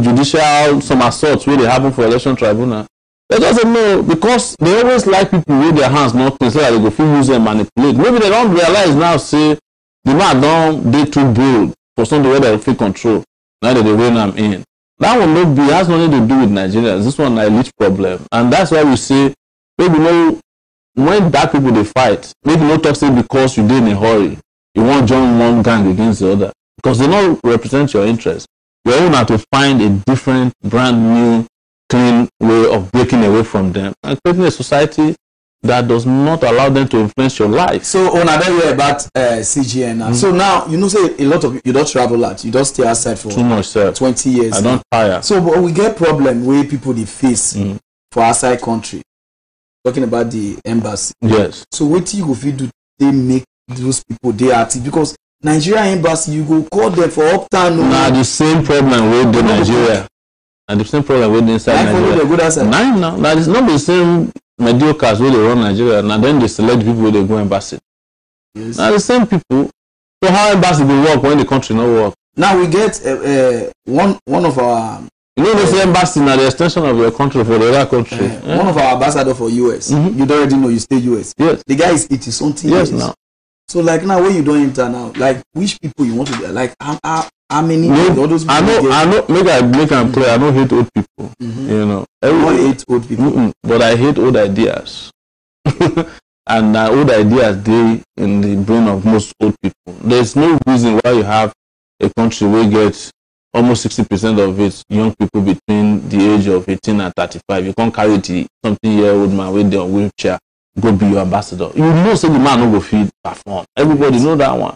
Speaker 9: judicial some assaults where they happen for election tribunal. They doesn't know because they always like people with their hands not clean so that they go feel use and manipulate. Maybe they don't realize now say the man don't they too bold for something where they feel control. Now that they rein them in. That will not be has nothing to do with Nigerians. This one is a elite problem. And that's why we say maybe when black people they fight, maybe not talk say because you did in a hurry, you want join one gang against the other. Because they don't represent your interest. You're even have to find a different, brand new, clean way of breaking away from them and creating a society that does not allow them to influence your life.
Speaker 8: So on another way about CGN. So now say a lot of you don't travel a lot. You don't stay outside for
Speaker 9: too much, sir.
Speaker 8: 20 years.
Speaker 9: I don't tire.
Speaker 8: So but we get problem where people they face for outside country. Talking about the embassy.
Speaker 9: Yes.
Speaker 8: So what you go do they make those people they active because Nigeria embassy you go call them for uptown.
Speaker 9: Now the same problem with the Nigeria. And the same problem with inside Nigeria. Now it's not the same mediocres where they run Nigeria. Now then they select people where they go embassy.
Speaker 8: Yes.
Speaker 9: Now the same people. So how embassy will work when the country not work?
Speaker 8: Now we get one of our
Speaker 9: this embassy now the extension of your country for the other country.
Speaker 8: One of our ambassador for US. You don't already know you stay US.
Speaker 9: Yes.
Speaker 8: The guy is 80 something
Speaker 9: years.
Speaker 8: Yes
Speaker 9: Now.
Speaker 8: So like now when you don't enter now, like which people you want to be like how many all those people
Speaker 9: I know make them clear. I don't hate old people.
Speaker 8: Everyone hate old people.
Speaker 9: But I hate old ideas. And old ideas they in the brain of most old people. There's no reason why you have a country where gets almost 60% of its young people between the age of 18 and 35. You can't carry the something-year-old man with their wheelchair go be your ambassador. You know, say the man no go feed perform. Everybody know that one.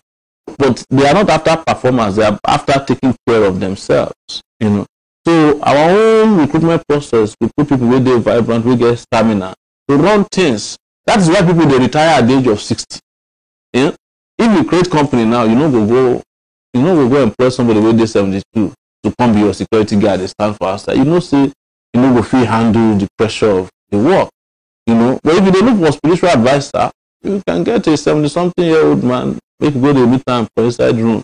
Speaker 9: But they are not after performance. They are after taking care of themselves. So our own recruitment process, we put people where they vibrant, we get stamina to run things. That is why people they retire at the age of 60. If you create company now, you know go employ somebody with they 72 to come be your security guard. They stand for outside. Say go feel handle the pressure of the work. But if you don't look for spiritual advisor, you can get a 70-something-year-old man, make you go to meet time for inside room.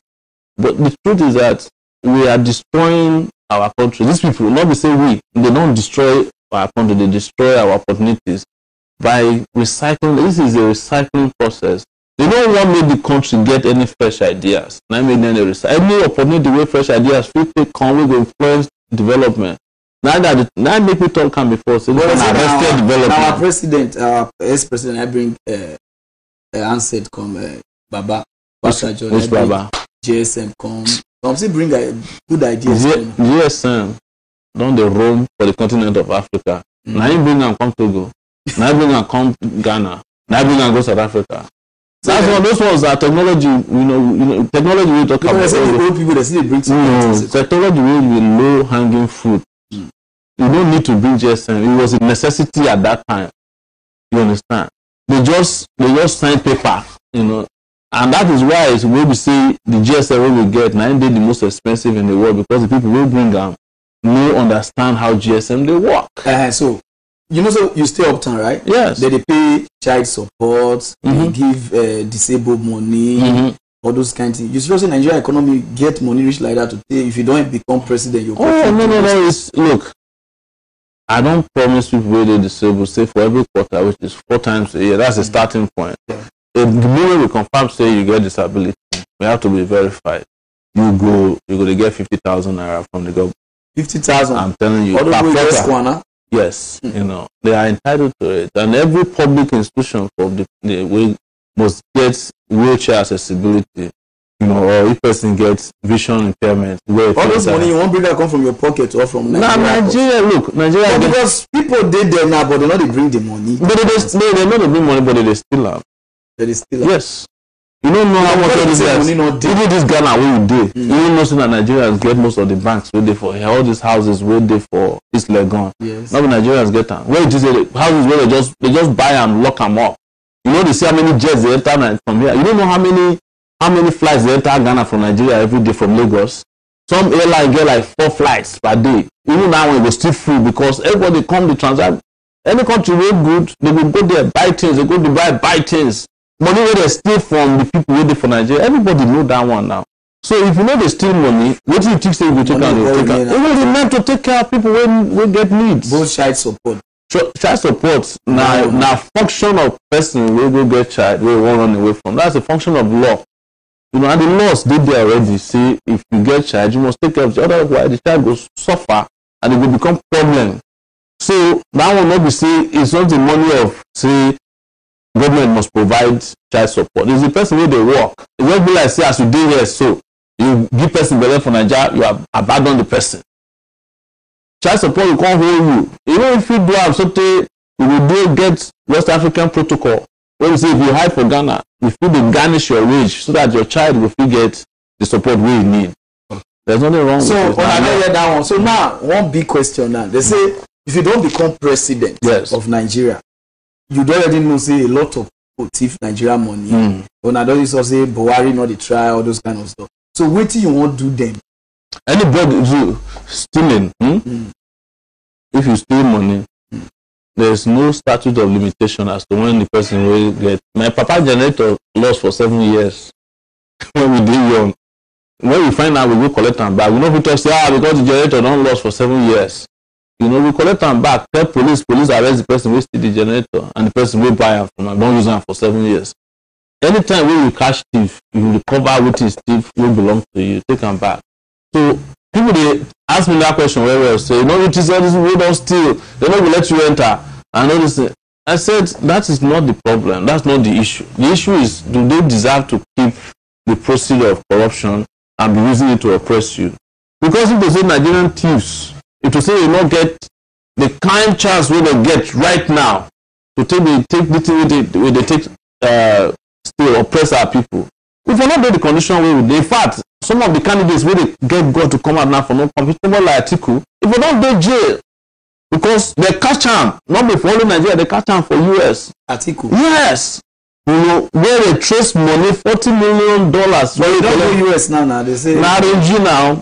Speaker 9: But the truth is that we are destroying our country. These people, not be say they don't destroy our country, they destroy our opportunities by recycling. This is a recycling process. They don't want make the country get any fresh ideas. Now make them recycle. Any opportunity where fresh ideas will take come, we go influence development. Now make people talk come before. So development.
Speaker 8: Our president, ex-president, I bring answered come Baba.
Speaker 9: Which Baba?
Speaker 8: GSM come. Come see bring good ideas.
Speaker 9: GSM don't they roam for the continent of Africa. Now you bring them come Togo. Now you bring them come Ghana. Now you bring them go South Africa. That's one. Those ones are technology. You know, technology we talk about.
Speaker 8: Old people they bring.
Speaker 9: Technology will be low hanging fruit. You don't need to bring GSM. It was a necessity at that time. You understand? They just sign paper. You know, and that is why it's when we say the GSM we get now they the most expensive in the world because the people will bring them no understand how GSM they work.
Speaker 8: So. You know, so you stay uptown, right?
Speaker 9: Yes.
Speaker 8: They pay child support, they give disabled money, all those kind of things. You seriously Nigerian economy get money rich like that to pay. If you don't become president, you
Speaker 9: no. Look, I don't promise people where they disabled, say for every quarter, which is 4 times a year. That's the starting point. Yeah. The moment we confirm say you get disability, we have to be verified. You go to get 50,000 naira from the government.
Speaker 8: 50,000.
Speaker 9: I'm telling you. Yes, you know, they are entitled to it. And every public institution for the way must get wheelchair accessibility, you know, or if person gets vision impairment.
Speaker 8: All those money you won't bring that come from your pocket or from
Speaker 9: Nigeria. Nigeria.
Speaker 8: Because people did there now, but they not bring the money.
Speaker 9: But they not bring money, but they still have.
Speaker 8: They still have.
Speaker 9: Yes. You don't know how much of this even this Ghana where you did. You don't know that Nigerians get most of the banks where they for all these houses where they for East Legon.
Speaker 8: Yes.
Speaker 9: Not Nigerians get them. Where it is the houses where they just buy and lock them up. You know they see how many jets they enter from here. You don't know how many flights they enter Ghana from Nigeria every day from Lagos. Some airline get like 4 flights per day. Even now when it was still free because everybody come to transact. Any country way good, they will go there buy things. They go to buy things. Money where they steal from the people waiting for Nigeria. Everybody know that one now. So if you know they steal money, what do you think they will take out? It will be meant to take care of people when get needs.
Speaker 8: Both child support.
Speaker 9: Child support now function of person will go get child we won't run away from. That's a function of law. You know, and the laws did there already. Say if you get child, you must take care of the otherwise the child will suffer and it will become problem. So that will not be say it's not the money of say government must provide child support. It's the person where they work. It won't be like say as you do here, so you give person better for Nigeria, you have abandoned the person. Child support will can't hold you. Even if you do have something, you will do get West African protocol. When you say if you hide for Ghana, you feel they garnish your wage so that your child will get the support we need. There's nothing wrong with it.
Speaker 8: That one. So now one big question now. They say if you don't become president of Nigeria, you already know say a lot of people thief Nigeria money. When I don't also say Buhari not the trial, all those kind of stuff. So what do you want to do them?
Speaker 9: Anybody do stealing, if you steal money, there's no statute of limitation as to when the person will get. My papa generator lost for 7 years when we did young. When we find out, we go collect them back. We know people say, because the generator don't lost for 7 years. You know, we collect them back. Tell police arrest the person who steal the generator and the person will buy them from them. Don't use them for 7 years. Anytime when you catch thief, you recover what is thief will belong to you. Take them back. So people they ask me that question very well. Say, it is all this we don't steal. They don't let you enter. I know this. I said that is not the problem. That's not the issue. The issue is do they deserve to keep the procedure of corruption and be using it to oppress you? Because if they say Nigerian thieves, it will say you not get the kind chance where they get right now to take the thing where they take still oppress our people. If you're not doing the condition where we in fact, some of the candidates where they get God to come out now for no comfortable like Atiku, if you don't do jail, because they catch him, not before only Nigeria, they catch him for US.
Speaker 8: Atiku?
Speaker 9: Yes. You know, where they trace money, $40 million.
Speaker 8: But you don't go US now, they say.
Speaker 9: Now,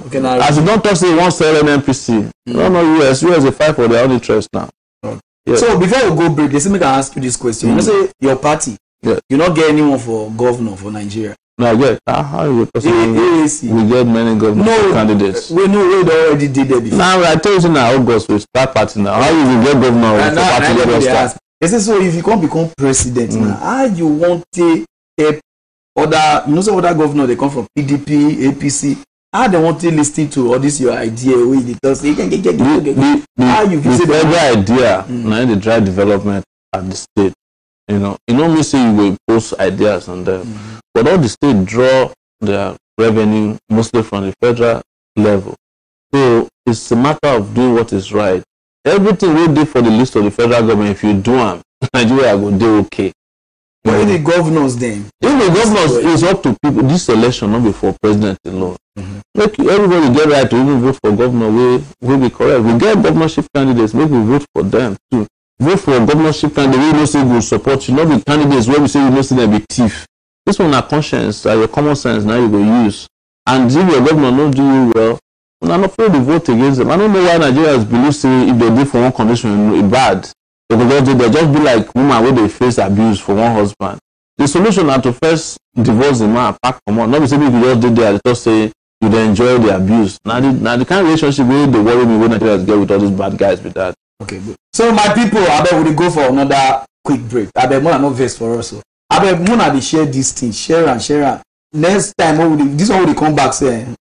Speaker 9: okay, as you don't talk, say, you want to sell an NPC. No, US they fight for their own interest now.
Speaker 8: Yes. So, before we go break, they say, me can ask you this question. You say, your party, you not get anyone for governor for Nigeria.
Speaker 9: No, I get how you we get many government candidates.
Speaker 8: We know we already did that before.
Speaker 9: Now I tell you now August we start party now. How you will get governor for party?
Speaker 2: They say, so if you can't become president now, how you want to help other, you know, some other governors, they come from PDP, APC, how they want to listen to all this your idea, how you can say
Speaker 9: the federal idea, now the drive development at the state. You know me say you will post ideas on them, but all the state draw their revenue mostly from the federal level. So it's a matter of doing what is right. Everything we do for the list of the federal government, if you do them, Nigeria will do okay.
Speaker 2: But the governors then?
Speaker 9: If the governors is up to people, this election not before president alone. Make everybody get right to even vote for governor will be correct. We get governorship candidates, make we vote for them too. Vote for a governorship candidate we know say will support you, not be candidates where we say we know say them be thief. This one are conscience, your common sense now you go use. And if your governor not do you well, I'm not afraid to vote against them. I don't know why Nigerians believe say if they do for one condition it's bad. Because they just be like woman where they face abuse for one husband. The solution are to first divorce the man, pack from one. Not be saying if you just did there, they just say you dey enjoy the abuse. Now the kind of relationship where they worry me when Nigerians get with all these bad guys with that.
Speaker 2: Okay, good. So my people, I bet we go for another quick break. I bet more no verse for us. So I bet more they share this thing, share and. Next time this one will come back saying,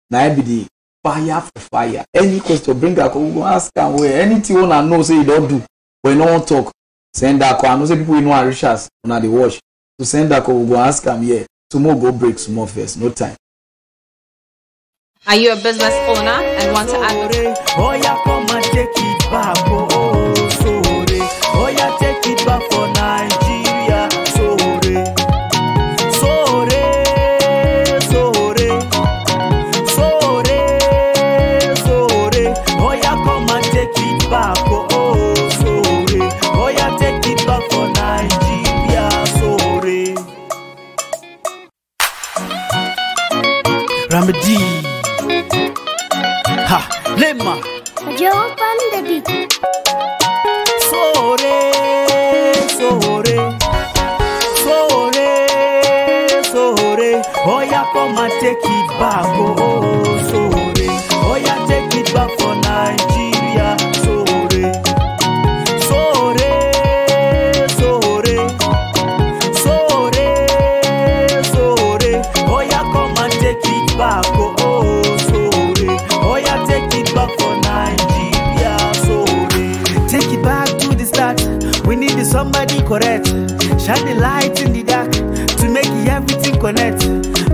Speaker 2: now be the fire for fire. Any question bring that we go ask them where anything one I know say you don't do. When no one talk, send that call. I know say people know and reach us when they watch. To send that call, we go ask them here. Tomorrow go break some more first. No time.
Speaker 11: Are you a business owner and want to advertise?
Speaker 6: Oh yeah, come and take it back. Oh, Sowore. Oh yeah, take it back for Nigeria. Sowore. Sowore. Sowore. Sowore. Sowore. Oh yeah, come and take it back. Oh, Sowore. Oh yeah, take it back for Nigeria. Sowore. Ramadi. Ha, Lema.
Speaker 7: Joe on the beat.
Speaker 6: Sowore, Sowore, Sowore, Sowore. Oh yeah, come and take it back. Oh, Sowore. Oh yeah, take it back for Nigeria. Sowore, Sowore, Sowore, Sowore, Sowore. Oh yeah, come and take it back. Oh, Sowore. Oh yeah, take it back for Nigeria. Sowore. Take it back to the start. We need somebody correct. Shine the light in the dark to make everything connect.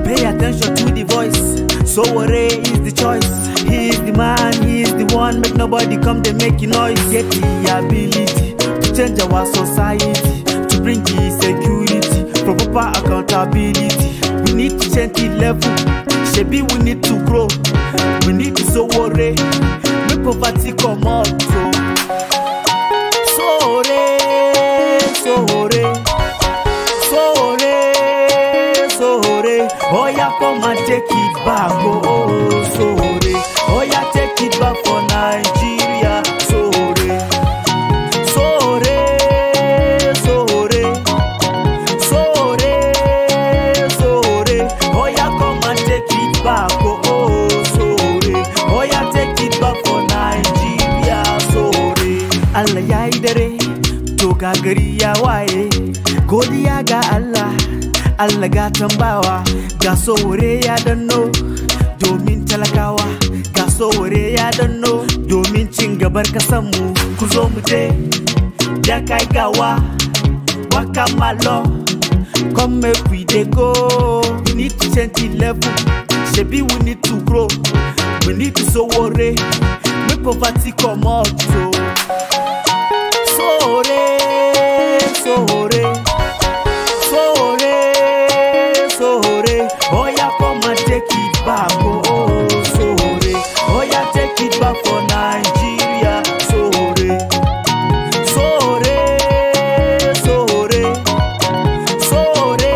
Speaker 6: Pay attention to the voice. Sowore is the choice. He is the man, he is the one. Make nobody come to make noise. Get the ability to change our society, to bring the security, for proper accountability. We need to change the level. Shebi, we need to grow. We need to Sowore. Make poverty come out. Sowore, Sowore, Sowore, Sowore. Oh yeah, come and take it back. Oh, Sowore. Oh yeah, take it back for Nigeria. Sowore, Sowore, Sowore, Sowore, Sowore. Oh yeah, come and take it back. Oh, Sowore. Oh yeah, take it back for Nigeria. Sowore. Allah ya yi dare, to ga gari ya waye. Godiya ga Allah, Allah ga tambawa. Ga Sowore ya danno, domin talakawa. Ga Sowore ya danno, domin cin gabar kasanmu. Ku zo mu je, ya kai gawa, waka malo. Come make we dey go. We need to change the level. Shebi, we need to grow. We need to Sowore. Make poverty come out. Sowore, Sowore, Sowore, Sowore. Oh yeah, come and take it back. Oh, Sowore. Oh yeah, take it back for Nigeria. Sowore, Sowore, Sowore, Sowore,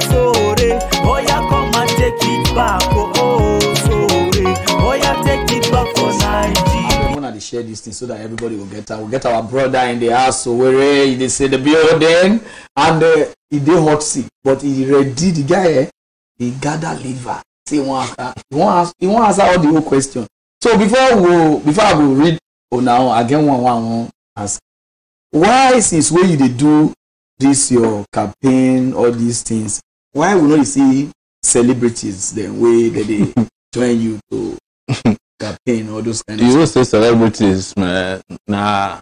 Speaker 6: Sowore. Oh yeah, come and take it back. Oh, Sowore. Oh yeah, take it back for Nigeria.
Speaker 2: They share this thing so that everybody will get out. We'll get our brother in the house. So where they say the building and he did hot seat, but he ready the guy. He gather liver. Say he won't answer all the whole question. So before I will read now again one ask.
Speaker 8: why since when you dey do this your campaign, all these things, why we not see celebrities the way that they join you to campaign all those kind of
Speaker 9: you say celebrities, man, nah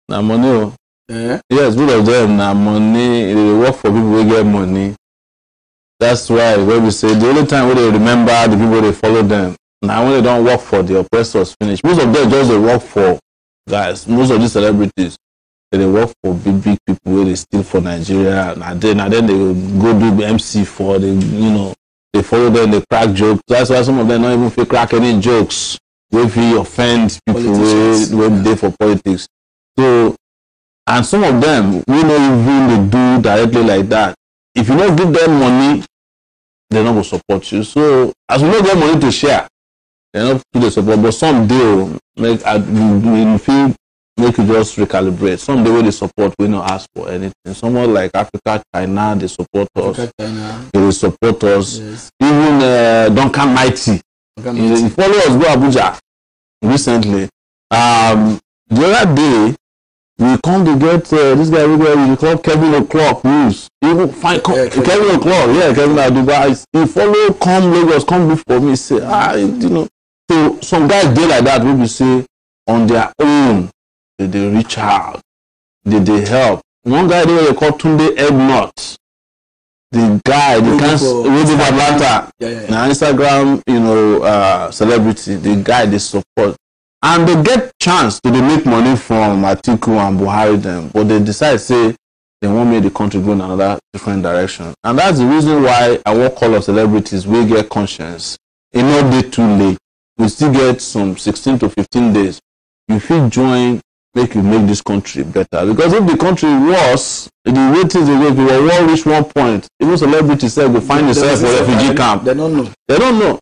Speaker 9: money. Yes, both of them now money. They work for people who get money. That's why when we say the only time when they remember the people they follow them. Now when they don't work for the oppressors finish. Most of them just they work for guys. Most of these celebrities they work for big people where they steal for Nigeria. And then they go do MC for the they follow them, they crack jokes. That's why some of them don't even feel crack any jokes. If he offend people when they for politics. So and some of them we not even do directly like that. If you don't give them money, they're not going to support you. So as we don't get money to share, they're not to the support. But some do make you just recalibrate. Some do where they support, we don't ask for anything. Someone like Africa, China, they support us. They will support us. Yes. Even Duncan Mighty. He follow us go Abuja recently. The other day, we come to get this guy we call Kevin O'Clock news. Even find Kevin O'Clock, Kevin Aduba. He follow come Lagos, come before me, say, So some guys did like that, we say on their own, they reach out, they help. One guy there they call Tunde Ednut. The guy, the cancer Atlanta, now Instagram, celebrity, the guy they support. And they get chance to make money from Atiku and Buhari them, but they decide say they won't make the country go in another different direction. And that's the reason why I won't call us celebrities. We get conscience. It not be too late. We still get some 16 to 15 days. You feel join, make this country better. Because if the country was the way things they will reach one point. Even celebrities say will find themselves for refugee camp. They don't know.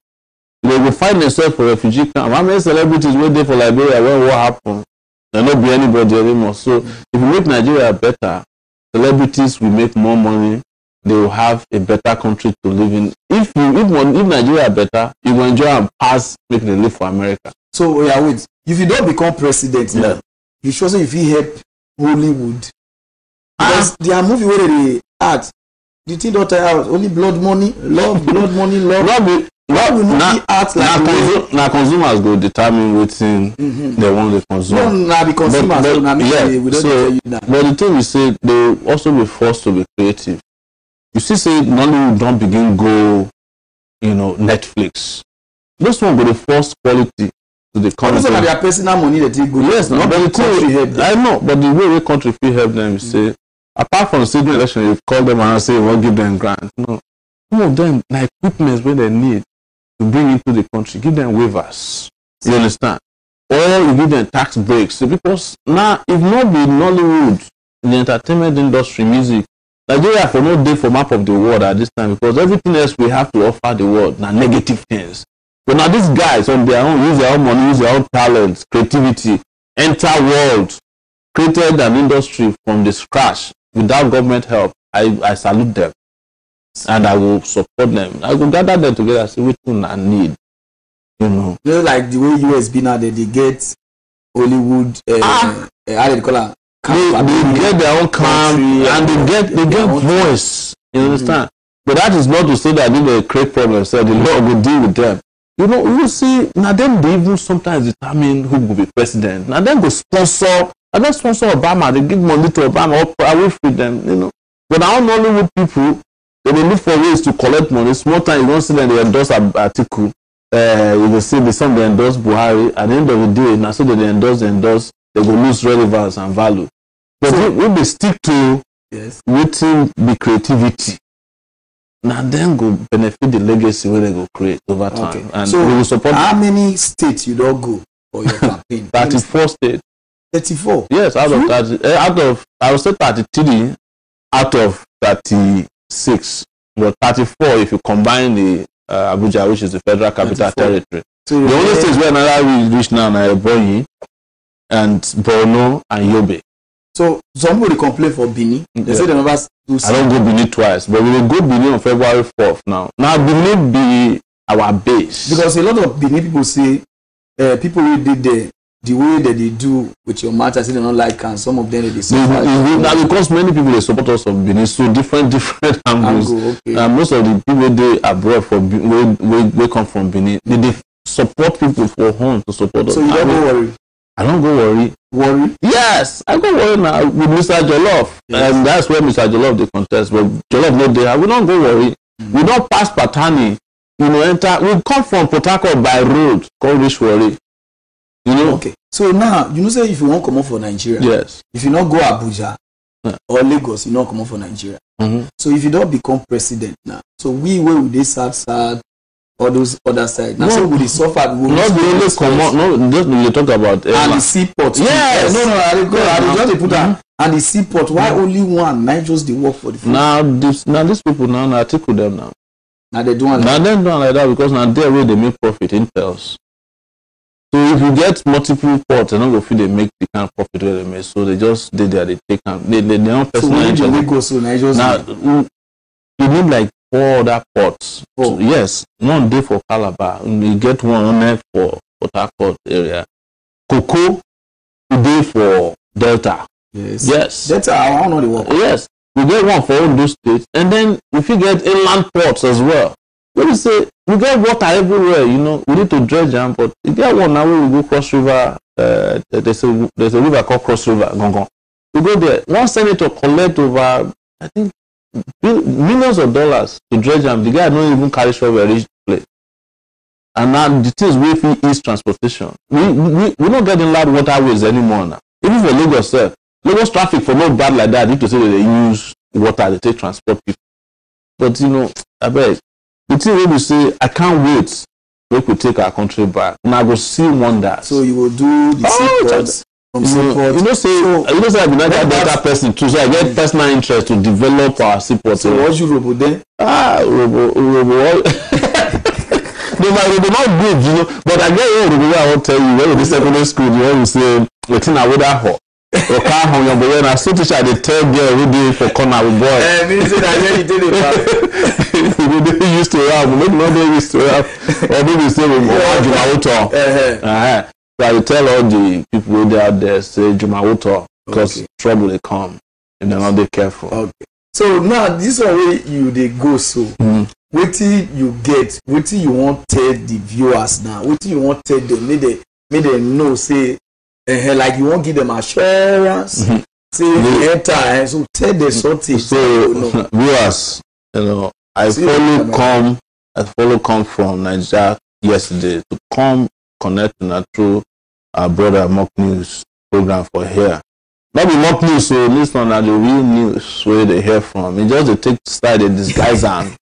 Speaker 9: They will find themselves for refugee camp. How many celebrities were there for Liberia when what happened? There will not be anybody anymore. So if we make Nigeria better, celebrities will make more money. They will have a better country to live in. If Nigeria better, you will enjoy and pass making a live for America.
Speaker 8: So wait. If you don't become president now, you sure say if you help Hollywood. Because their movie where they act, the thing don't tell out only blood money, love. Why will not be art like
Speaker 9: now consumers go determine wetin they want to consume.
Speaker 8: No, now the consumers we don't tell you that.
Speaker 9: But the thing is say they also be forced to be creative. You see say Nollywood don't begin go, Netflix. Those one go the force quality to the country.
Speaker 8: Also their personal money that they go.
Speaker 9: Yes, no, but the country help them. I know, but the way country feel help them is say apart from Sydney election, you call them and say we'll give them grant. No. Some of them like equipment where they need to bring into the country, give them waivers. You understand? Or you give them tax breaks. So because now, if not be Nollywood, the entertainment industry, music, Nigeria for no day for map of the world at this time because everything else we have to offer the world now negative things. But now these guys on their own use their own money, use their own talents, creativity, enter world, created an industry from the scratch without government help. I salute them. And I will support them. I will gather them together and say which one I need.
Speaker 8: Like the way USB now they get Hollywood how they call it?
Speaker 9: They get their own camp and they get voice. You understand? But that is not to say that if they create problems, so the law will deal with them. You see, now them they even sometimes determine who will be president. Now them go sponsor Obama, they give money to Obama or away from them, But now Nollywood people they look for ways to collect money. Small time you don't see them they endorse Atiku. You will see some they endorse Buhari. At the end of the day, now so they endorse, they will lose relevance and value. But if they stick to waiting the creativity, now then go benefit the legacy where they go create over time. Okay. And
Speaker 8: so
Speaker 9: we will support
Speaker 8: how many states you don't go for your campaign?
Speaker 9: 34 states.
Speaker 8: 34?
Speaker 9: Yes, out of I would say 33 out of 36. But 34 if you combine the Abuja, which is the federal capital 34. Territory. So the only states where another reach now are Ebonyi and Borno and Yobe.
Speaker 8: So somebody complain for Benin. They say they never do.
Speaker 9: I don't go Benin twice, but we will go Benin on February 4th now. Now Benin be our base.
Speaker 8: Because a lot of Benin people say people who did there, the way that they do with your matter, say they don't like, and some of them they say.
Speaker 9: Now because many people they support us from Benin, so different angles.
Speaker 8: Okay.
Speaker 9: Most of the people they abroad for we come from Benin, they support people for home to support us.
Speaker 8: So you don't go worry.
Speaker 9: I don't go worry.
Speaker 8: Worry?
Speaker 9: Yes, I go worry now with Mr. Jollof, and that's where Mr. Jollof they contest. But Jollof no there. We don't go worry. We don't pass Patani. You know, enter. We come from Port Harcourt by road called Rishwari. You know.
Speaker 8: Okay. So now you know, say if you want to come up for Nigeria,
Speaker 9: yes.
Speaker 8: If you not go Abuja or Lagos, you not come up for Nigeria. So if you don't become president now, so we where would they sad all those other side? Now so would they suffer?
Speaker 9: Not the only come out. No, just we talk about
Speaker 8: and the seaport.
Speaker 9: Yes.
Speaker 8: No. I just put that. And the seaport. Why only one? Not just the work for the food.
Speaker 9: Now these people now I take with them now.
Speaker 8: Now they do like
Speaker 9: now they do like that because now they're where they make profit in tells. So if you get multiple ports, they're not going to feel they make the kind of profit where they make. So they just they take them. They don't personally.
Speaker 8: So when go so now
Speaker 9: you need like 4 other ports. So, yes, one day for Calabar. You get one on there for Port Harcourt area. Cocoa today for Delta. Yes.
Speaker 8: Delta, I don't know the work.
Speaker 9: Yes. We get one for all those states, and then if you get inland ports as well. Let me say we get water everywhere, you know. We need to dredge them, but we get one now where we go cross river. There's a river called Cross River, Gongon. We go there. One senator collect over, I think, millions of dollars to dredge them. The guy don't even carry shovel reach the place. And now the things we feel is transportation. We don't get inland waterways anymore now. Even for Lagos itself. Lagos traffic for not bad like that. You to say that they use water, they take transport people. But you know, I bet the thing we say, I can't wait. We could take our country back. Now go see wonders.
Speaker 8: So you will do the seaports from seaport.
Speaker 9: You know, say I'm not that person too. So I get personal interest to develop our seaport.
Speaker 8: So what's your robo then?
Speaker 9: Robo. No, my robo not good, you know. But I get robo. I will tell you when we be secondary school, you always say, "Wetin na weather hot." You can't hang your boy. Na so teacher they tell girl we do for corner with boy.
Speaker 8: Me say that you did it.
Speaker 9: We dey used to rap. We not dey used to rap. Or maybe say we more Jumawuto. So I tell all the people who out there say Jumawuto because trouble they come and they're not they careful.
Speaker 8: Okay. So now this way you they go so. Wetin you get? Wetin you want tell the viewers now? Wetin you want tell them? Make them know say. Like you won't give them assurance. Say you enter, so tell them something.
Speaker 9: So viewers, you know, I follow come from Nigeria yesterday to come connect through our brother Mock News program for here. Not be Mock News, so this one are the real news where they hear from. It just they take style, they disguise them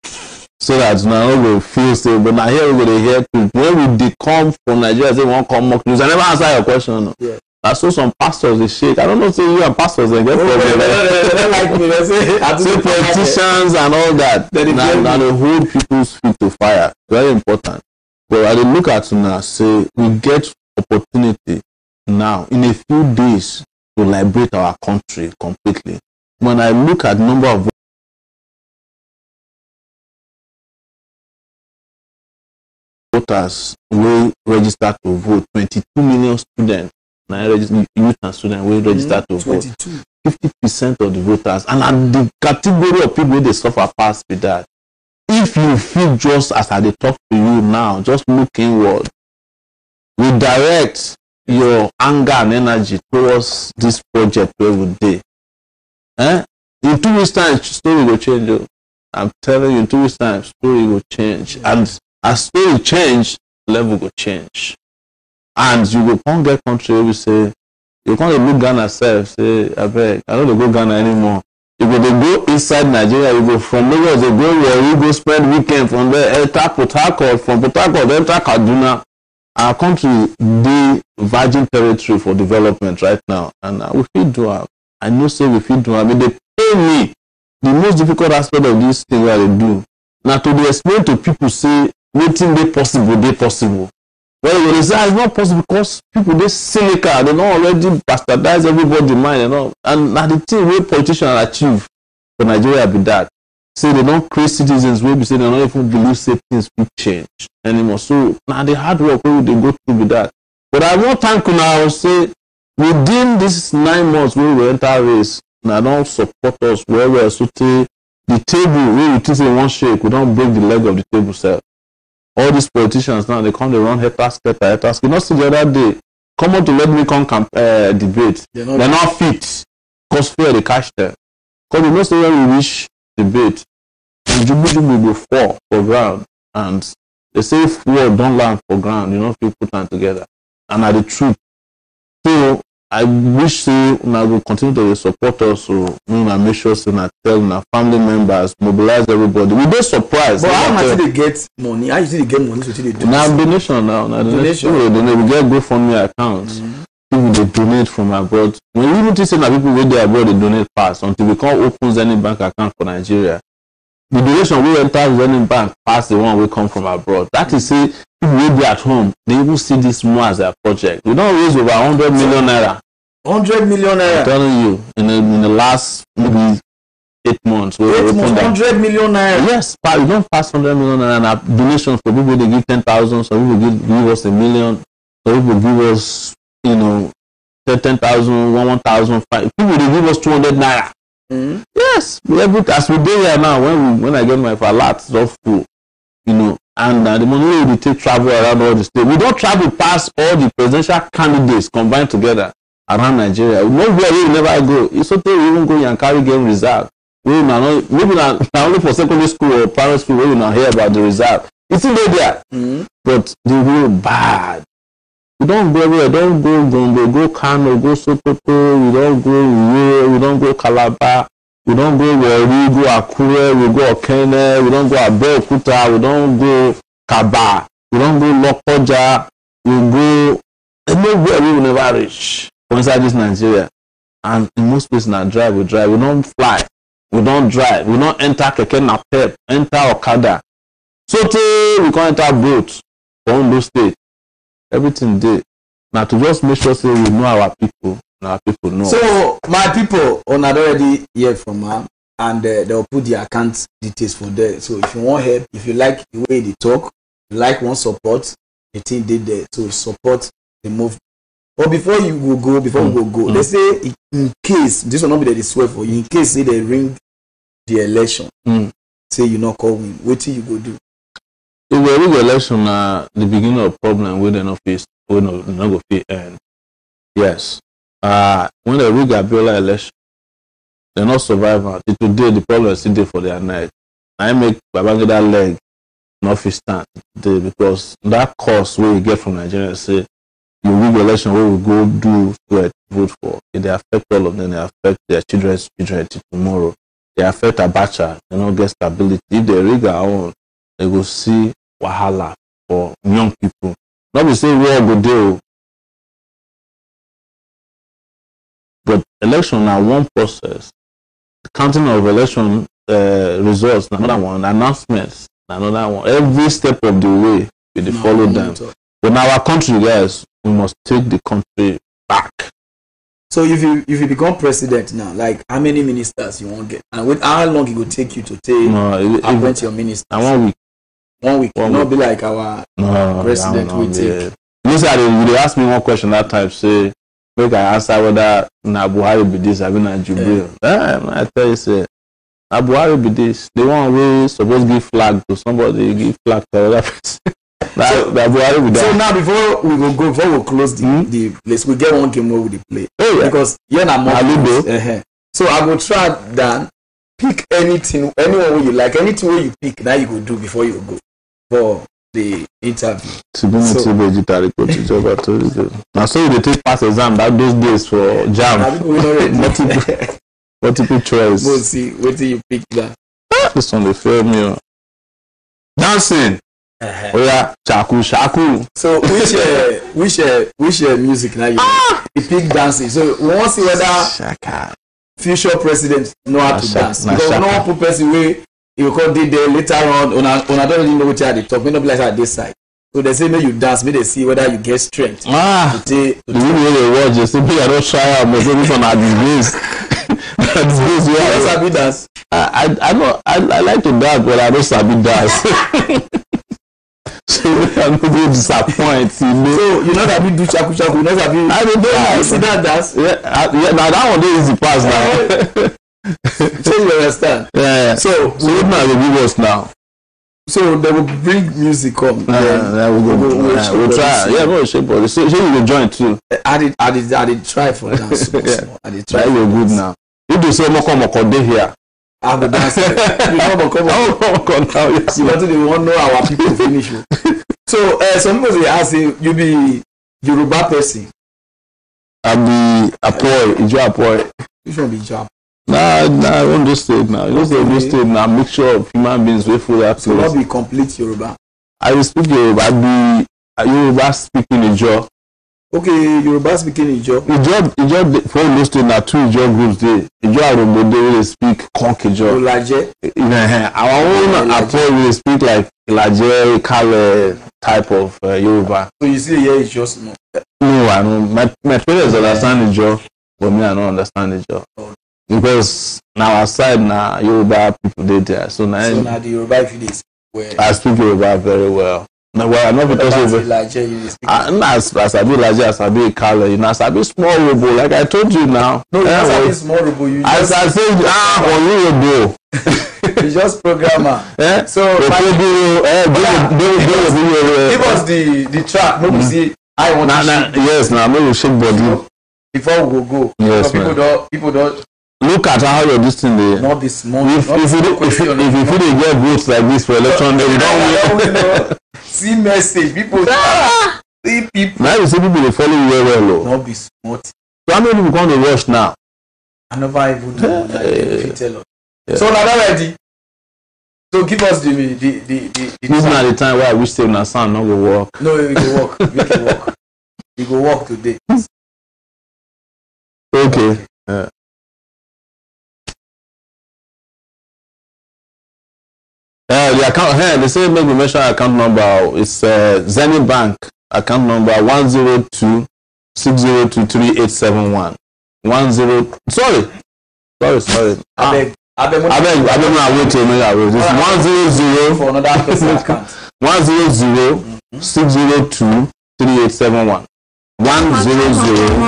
Speaker 9: so that now we feel so. But now here we hear when we come from Nigeria, they won't come Mock News. I never answer your question. No. Yeah. I saw some pastors they shake. I don't know, say you and pastors they get
Speaker 8: they like me. They
Speaker 9: say politicians and all that. Now they hold people's feet to fire. Very important. But I look at now, say we get opportunity now in a few days to liberate our country completely. When I look at number of voters will register to vote, 22 million students. Youth and students will register to vote. 50% of the voters, and the category of people they suffer past with that. If you feel just as I talk to you now, just look inward. We direct your anger and energy towards this project where we did. In 2 weeks' time, story will change. I'm telling you, in 2 weeks' time, story will change, and as story change, level will change. And you go come get country, we say, you can't look Ghana self, say, I don't go Ghana anymore. You go inside Nigeria, you go from Lagos, they go where you go spend weekend from there, enter Port Harcourt, from Port Harcourt, enter Kaduna. Our country, the virgin territory for development right now. And we feel do it. I know say we feel do it. I mean, they pay me. The most difficult aspect of this thing what they do. Now to explain to people, say, waiting they possible. Well, they say it's not possible because people they cynical, they don't already bastardize everybody's mind and all. And now the thing where politicians achieve for Nigeria be that. Say they don't create citizens where we say they don't even believe say things will change anymore. So now the hard work where they go through with that. But I want thank you now. Say within this 9 months we will enter race. Now don't support us where we are so the table we think say one shake. We don't break the leg of the table, sir. All these politicians now they come they run head task. You know, see the other day come on to let me come debate. They're not fit. Cause fear they catch them. Because you know say when we wish debate, the jubu will fall for ground, and they say if word don't land for ground, you know, people put them together. And are the truth. So I wish say I will continue to support us, so make sure say I tell our family members, mobilize everybody. We be surprised.
Speaker 8: But how much they get money? How usually they get money? So they do
Speaker 9: now donation now. Donation. We get GoFundMe accounts. People they donate from abroad. When you even say that people go there abroad they donate fast until we can't open any bank account for Nigeria. The donation we enter any bank past the one we come from abroad. That is say people will be at home. They even see this more as their project. We don't raise over 100 million naira.
Speaker 8: 100 million naira.
Speaker 9: I'm telling you, in the last maybe 8 months.
Speaker 8: 8 months, 100 million naira.
Speaker 9: Yes, but we don't pass 100 million naira. And donations for people they give 10,000. Some people give us $1 million. Some people give us 10,000, 1,000. People they give us 200 naira. Yes, as we do here now, when I get my alert, it's all full, and the money we take travel around all the state. We don't travel past all the presidential candidates combined together around Nigeria. Nowhere we never go. It's okay, we even go and carry game reserve. Maybe not only for secondary school or primary school where we not hear about the reserve. It's still there, but they real bad. We don't go everywhere. Don't go Gombe, go Kano, go Sokoto. We don't go Uyo. We don't go Calabar. We don't go Warri, go Akure. We go Okene. We don't go Abeokuta. We don't go Kaba. We don't go Lokoja. We go anywhere we will never reach. For inside this Nigeria, and in most places now drive. We don't fly. We don't drive. We don't enter keke napep. Enter Okada. So we can't enter boat for Ondo State. Everything there. Now to just make sure say we know our people and our people know.
Speaker 8: So my people on already hear from her, and they'll put the account details for there. So if you want help, if you like the way they talk, you like one support, the thing did there. So support the movement. But before we go, let's say in case this will not be the swear for you, in case say they ring the election, say you not call win, what you go do?
Speaker 9: If we rig election the beginning of problem we they not face, we not go fit end. Yes. When they rig Abiola election, they not survive. Till today the problem is still there for their night. I make Babangida leg not fit stand today because that cost where you get from Nigeria say you rig election where we go do vote for. If they affect all of them, they affect their children's children till tomorrow. They affect Abacha, they don't get stability. If they rig our own, they will see wahala for young people. Not be say we all go there. But election now one process. The counting of election results, another one, announcements, another one. Every step of the way, we follow them. But in our country, guys, we must take the country back.
Speaker 8: So if you become president now, like how many ministers you want to get, and with how long it will take you to appoint your ministers?
Speaker 9: 1 week.
Speaker 8: 1 week. Will not be like our president will take.
Speaker 9: Listen, they asked me one question that time. Say, make I answer whether Buhari be this, I mean Jubril. I tell you, say, Buhari be this. The one we supposed to give flag to somebody, give flag to another person. So now before we close the place, we get one game where we play. Oh, yeah. Because you're not more. So I will try Dan pick anything, anyone where you like, anything where you pick that you go do before you go for the interview. Now so they take pass exam that those days for jam. multiple choice. We'll see. Wait till you pick that. This one they fail me. Dancing. Oh yeah, shaku.
Speaker 8: So which music now you pick dancing. So we want to see whether future presidents know how to dance. Because no one put person way you call did there later on I don't really know which are the top. May not be like at this side. So they say you dance, may they see whether you get strength.
Speaker 9: The way they watch, you simply I don't try out most of this on disgrace.
Speaker 8: You don't sabi dance.
Speaker 9: I like to dance, but I don't sabi dance. So I'm not going to disappoint.
Speaker 8: So you know that we do chaku chaku. You know that we. I don't know. See that dance?
Speaker 9: Yeah. Now that one is easy pass now.
Speaker 8: So you understand?
Speaker 9: Yeah. So what now they give us now?
Speaker 8: So they will bring music up.
Speaker 9: We'll try. Yeah, we'll shape body. So you will join too.
Speaker 8: I did try for dance. I did try.
Speaker 9: You're good now. You do say moko day here.
Speaker 8: I will dance. You know moko now. Yes. You want to know our people finish. So some people they ask you be Yoruba person.
Speaker 9: I be Apoy. Apoy.
Speaker 8: Which one be Jap?
Speaker 9: Nah, I want to state now. You say this state now. Mixture of human beings with full access.
Speaker 8: So not be complete Yoruba.
Speaker 9: I will speak Yoruba. I be Yoruba speaking Ijo.
Speaker 8: Okay, Yoruba speaking Ijo.
Speaker 9: Ijo for those state now 2 Ijo groups there. Ijo Arobo they will speak Konk Ijo.
Speaker 8: Ilaje.
Speaker 9: Our own Apoy will speak like Ilaje, Kale type of Yoruba.
Speaker 8: So you see here it's just more.
Speaker 9: No, I know. My parents understand Ijo, but me I don't understand Ijo. Because now outside now Yoruba people they there. So now
Speaker 8: the Yoruba if it is well.
Speaker 9: I speak Yoruba very well. No, well, I'm not because of it. As I be Laje, as I be Kale, you know, as I be small robo, like I told you now.
Speaker 8: No, as I be small robo, you just.
Speaker 9: As I said, on you robo.
Speaker 8: You just programmer. So
Speaker 9: give
Speaker 8: us the track. No, we see. I want to.
Speaker 9: Yes, now maybe shake body.
Speaker 8: Before we go.
Speaker 9: Yes,
Speaker 8: people don't.
Speaker 9: Look at how you're distant there.
Speaker 8: Not this small.
Speaker 9: If you feel they get votes like this for election, then you don't win.
Speaker 8: See message. People. See people.
Speaker 9: Now you see people they follow you very well.
Speaker 8: Not be smart.
Speaker 9: So how many people come to rush now?
Speaker 8: I never even know that. Tell us. So now ready. So give us the
Speaker 9: This is not the time where I wish say na sound not go work.
Speaker 8: No, we go work. We can work. We go work today.
Speaker 9: Okay. The account here, they say make me mention account number. It's Zenith Bank account number 102-602-3871. 10. Sorry. I beg wait till me. This 100
Speaker 8: for another person account.
Speaker 9: 100-602-3871. 100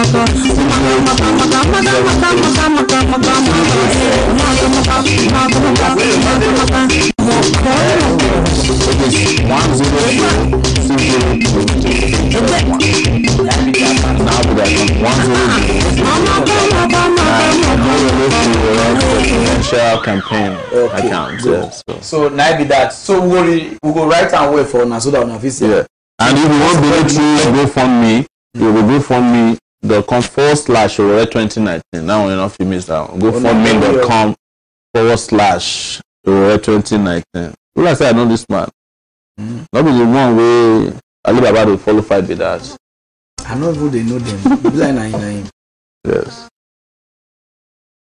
Speaker 9: campaign account.
Speaker 8: So now be that. So we go right and wait for now so that we visit.
Speaker 9: Yeah. And if you want to GoFundMe, you will GoFundMe.com/Sowore2019. Now we're not finished now. GoFundMe.com/Sowore2019. Who I say I know this man? Not be the one way Alibaba will follow fight with that.
Speaker 8: I know who they know them. Like 99.
Speaker 9: Yes.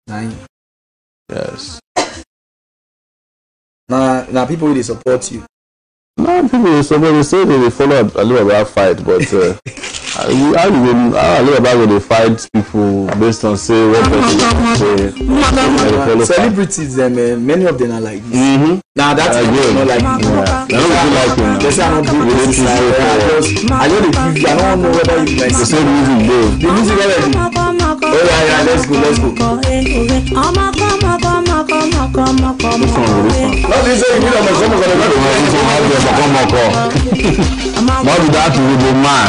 Speaker 8: 9.
Speaker 9: Yes.
Speaker 8: Now people will support you.
Speaker 9: No, people will support. They say they will follow Alibaba fight, but how Alibaba will they fight people based on say what person say?
Speaker 8: Celebrities, many of them are like this. Now that's not like this. They say I'm not doing this. I don't know whether you like
Speaker 9: the same music though.
Speaker 8: The music already. Oh yeah, let's go.
Speaker 9: This one.
Speaker 8: Not this way, you know,
Speaker 9: not with that with the man.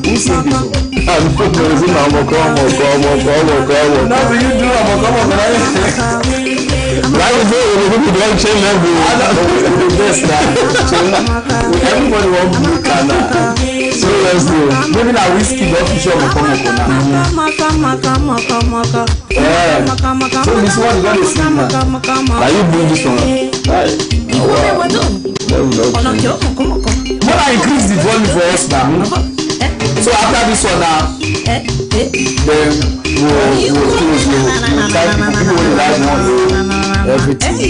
Speaker 8: Who sing this one? Now do you do
Speaker 9: Why is it when people don't change level?
Speaker 8: Everybody wants blue color. Seriously. Maybe now whiskey don't feature on So this one is going to sing now.
Speaker 9: Are you doing this one?
Speaker 8: When I increase the volume for us now. So after this one now, then we'll try people will like everything.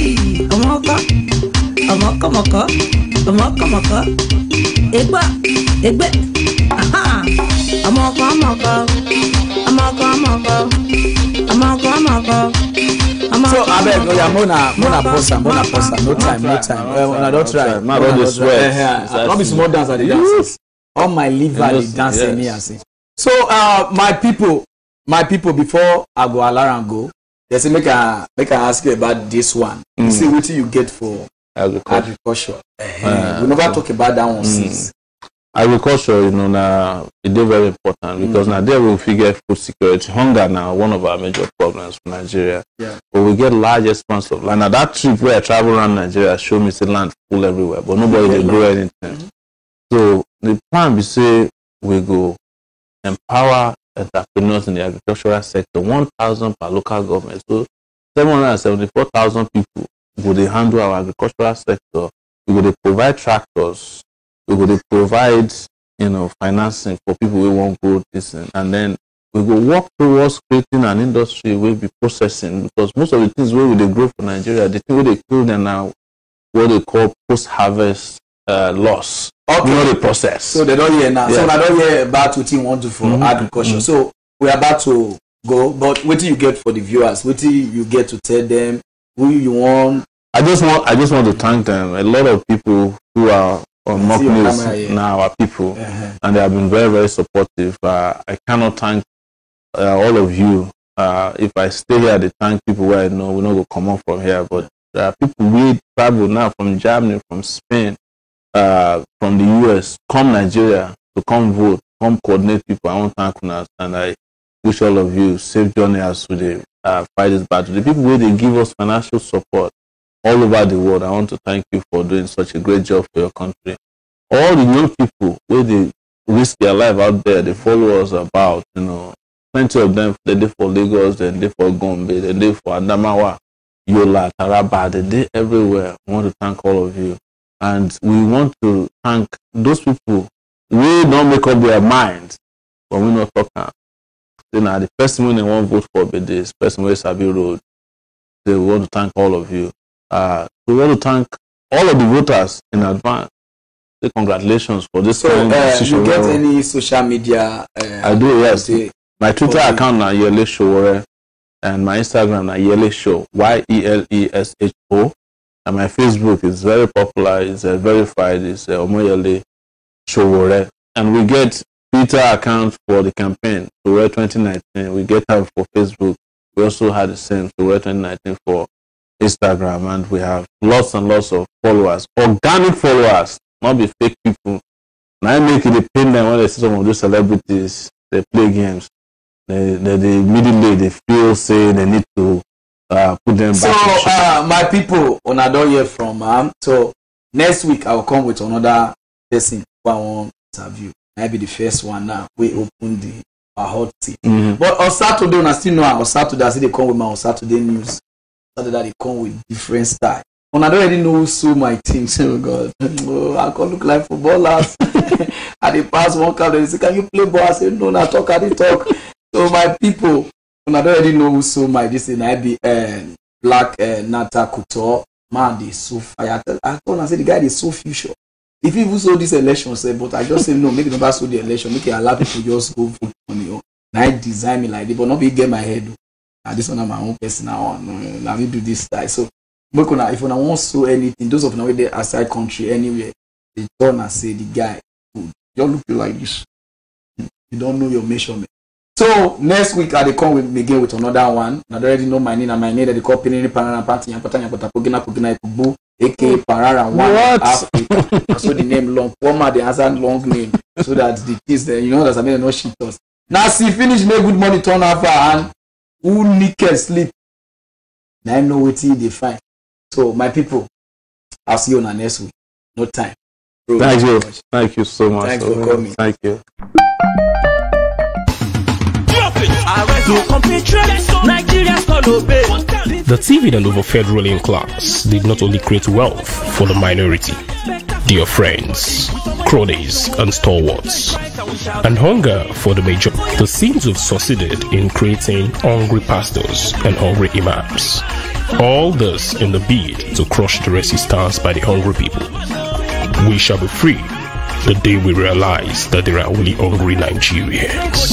Speaker 2: So I beg, Mona posa, no time. I don't try.
Speaker 9: Not all this sweat.
Speaker 2: Not be small dance at the dances. All my liver the dancing me and say. So my people, before I go alarm go, they say make I ask you about this one. You see what you get for agriculture. We never talk about that one since.
Speaker 9: Agriculture, you know, now it's very important because now there we figure food security. Hunger now one of our major problems for Nigeria. Yeah. But we get large expanse of land. Now that trip where I travel around Nigeria show me the land full everywhere, but nobody will grow anything. So the plan we say we go empower entrepreneurs in the agricultural sector, 1,000 per local government. So 774,000 people will they handle our agricultural sector. We will provide tractors. We will provide, financing for people who want to grow this, and then we will work towards creating an industry where we processing, because most of the things where they grow for Nigeria, the thing where they kill them now, what they call post-harvest loss. Okay. Not the process.
Speaker 2: So they don't hear now. Yeah. So I don't hear about what you want to for agriculture. So we're about to go, but what do you get for the viewers? What do you get to tell them who you want?
Speaker 9: I just want to thank them. A lot of people who are on mock news now are people, and they have been very, very supportive. I cannot thank all of you. If I stay here, they thank people where I know we're not going to come on from here, but there are people we travel now from Germany, from Spain, from the US, come Nigeria to come vote, come coordinate people. I want to thank you, and I wish all of you safe journey as we fight this battle. The people where they give us financial support all over the world, I want to thank you for doing such a great job for your country. All the young people where they risk their life out there, they follow us about, plenty of them, they did for Lagos, they did for Gombe, they did for Adamawa, Yola, Taraba, they did everywhere. I want to thank all of you. And we want to thank those people who don't make up their mind, but we not talking. Then the person when they want to vote for this person where Sabi Road, they want to thank all of you. We want to thank all of the voters in advance. Say congratulations for this kind of decision.
Speaker 2: You get any social media?
Speaker 9: I do, yes. My Twitter account now Yele Sowore, and my Instagram now Yele Show, YELESHO, and my Facebook is very popular. It's verified. It's Omoyele Sowore, and we get Twitter account for the campaign Sowore 2019. We get them for Facebook. We also had the same Sowore 2019 for Instagram, and we have lots and lots of followers, organic followers, not be fake people. Now I make it a pain them when they see some of those celebrities, they play games. They immediately they feel say they need to put them back.
Speaker 2: So my people, when I don't hear from so next week I will come with another person who I want to interview. Maybe the first one now. We open the hot seat. But on Saturday, when I still know on Saturday, I see they come with my on Saturday news. Saturday they come with different style. And I don't already know so my things. Oh God, I can look like footballers. At the pass one card, they say, "Can you play ball?" I say, "No, I talk. I didn't talk." So my people, and I don't already know so my this is IB Black Nata Couture. Man, they so fire. I told I say the guy is so future. If he even saw this election, say, but I just say no, make it never saw the election, make it allow people just go vote on you. Now I design me like this, but not be get my head. And this one is my own personal one. Let me do this style. So if I want to show anything, those of them they outside country anywhere, they turn and say the guy, you look like this. You don't know your measurement. So next week I come with again with another one. I already know my name and my name that the company Parara Party and Pogina Kubu, aka Parara One Africa. So the name long, former the answer long name, so that the kids there, that I mean no shit us. Now see finish make good money turn off and who naked sleep. Now I know what they find. So my people, I'll see you on the next week. No time.
Speaker 9: Thank you. Thank you so much.
Speaker 2: Thanks for coming.
Speaker 9: Thank you.
Speaker 4: The TV and overfed ruling class did not only create wealth for the minority, dear friends, cronies and stalwarts, and hunger for the major. The scenes have succeeded in creating hungry pastors and hungry imams. All this in the bid to crush the resistance by the hungry people. We shall be free the day we realize that there are only hungry Nigerians.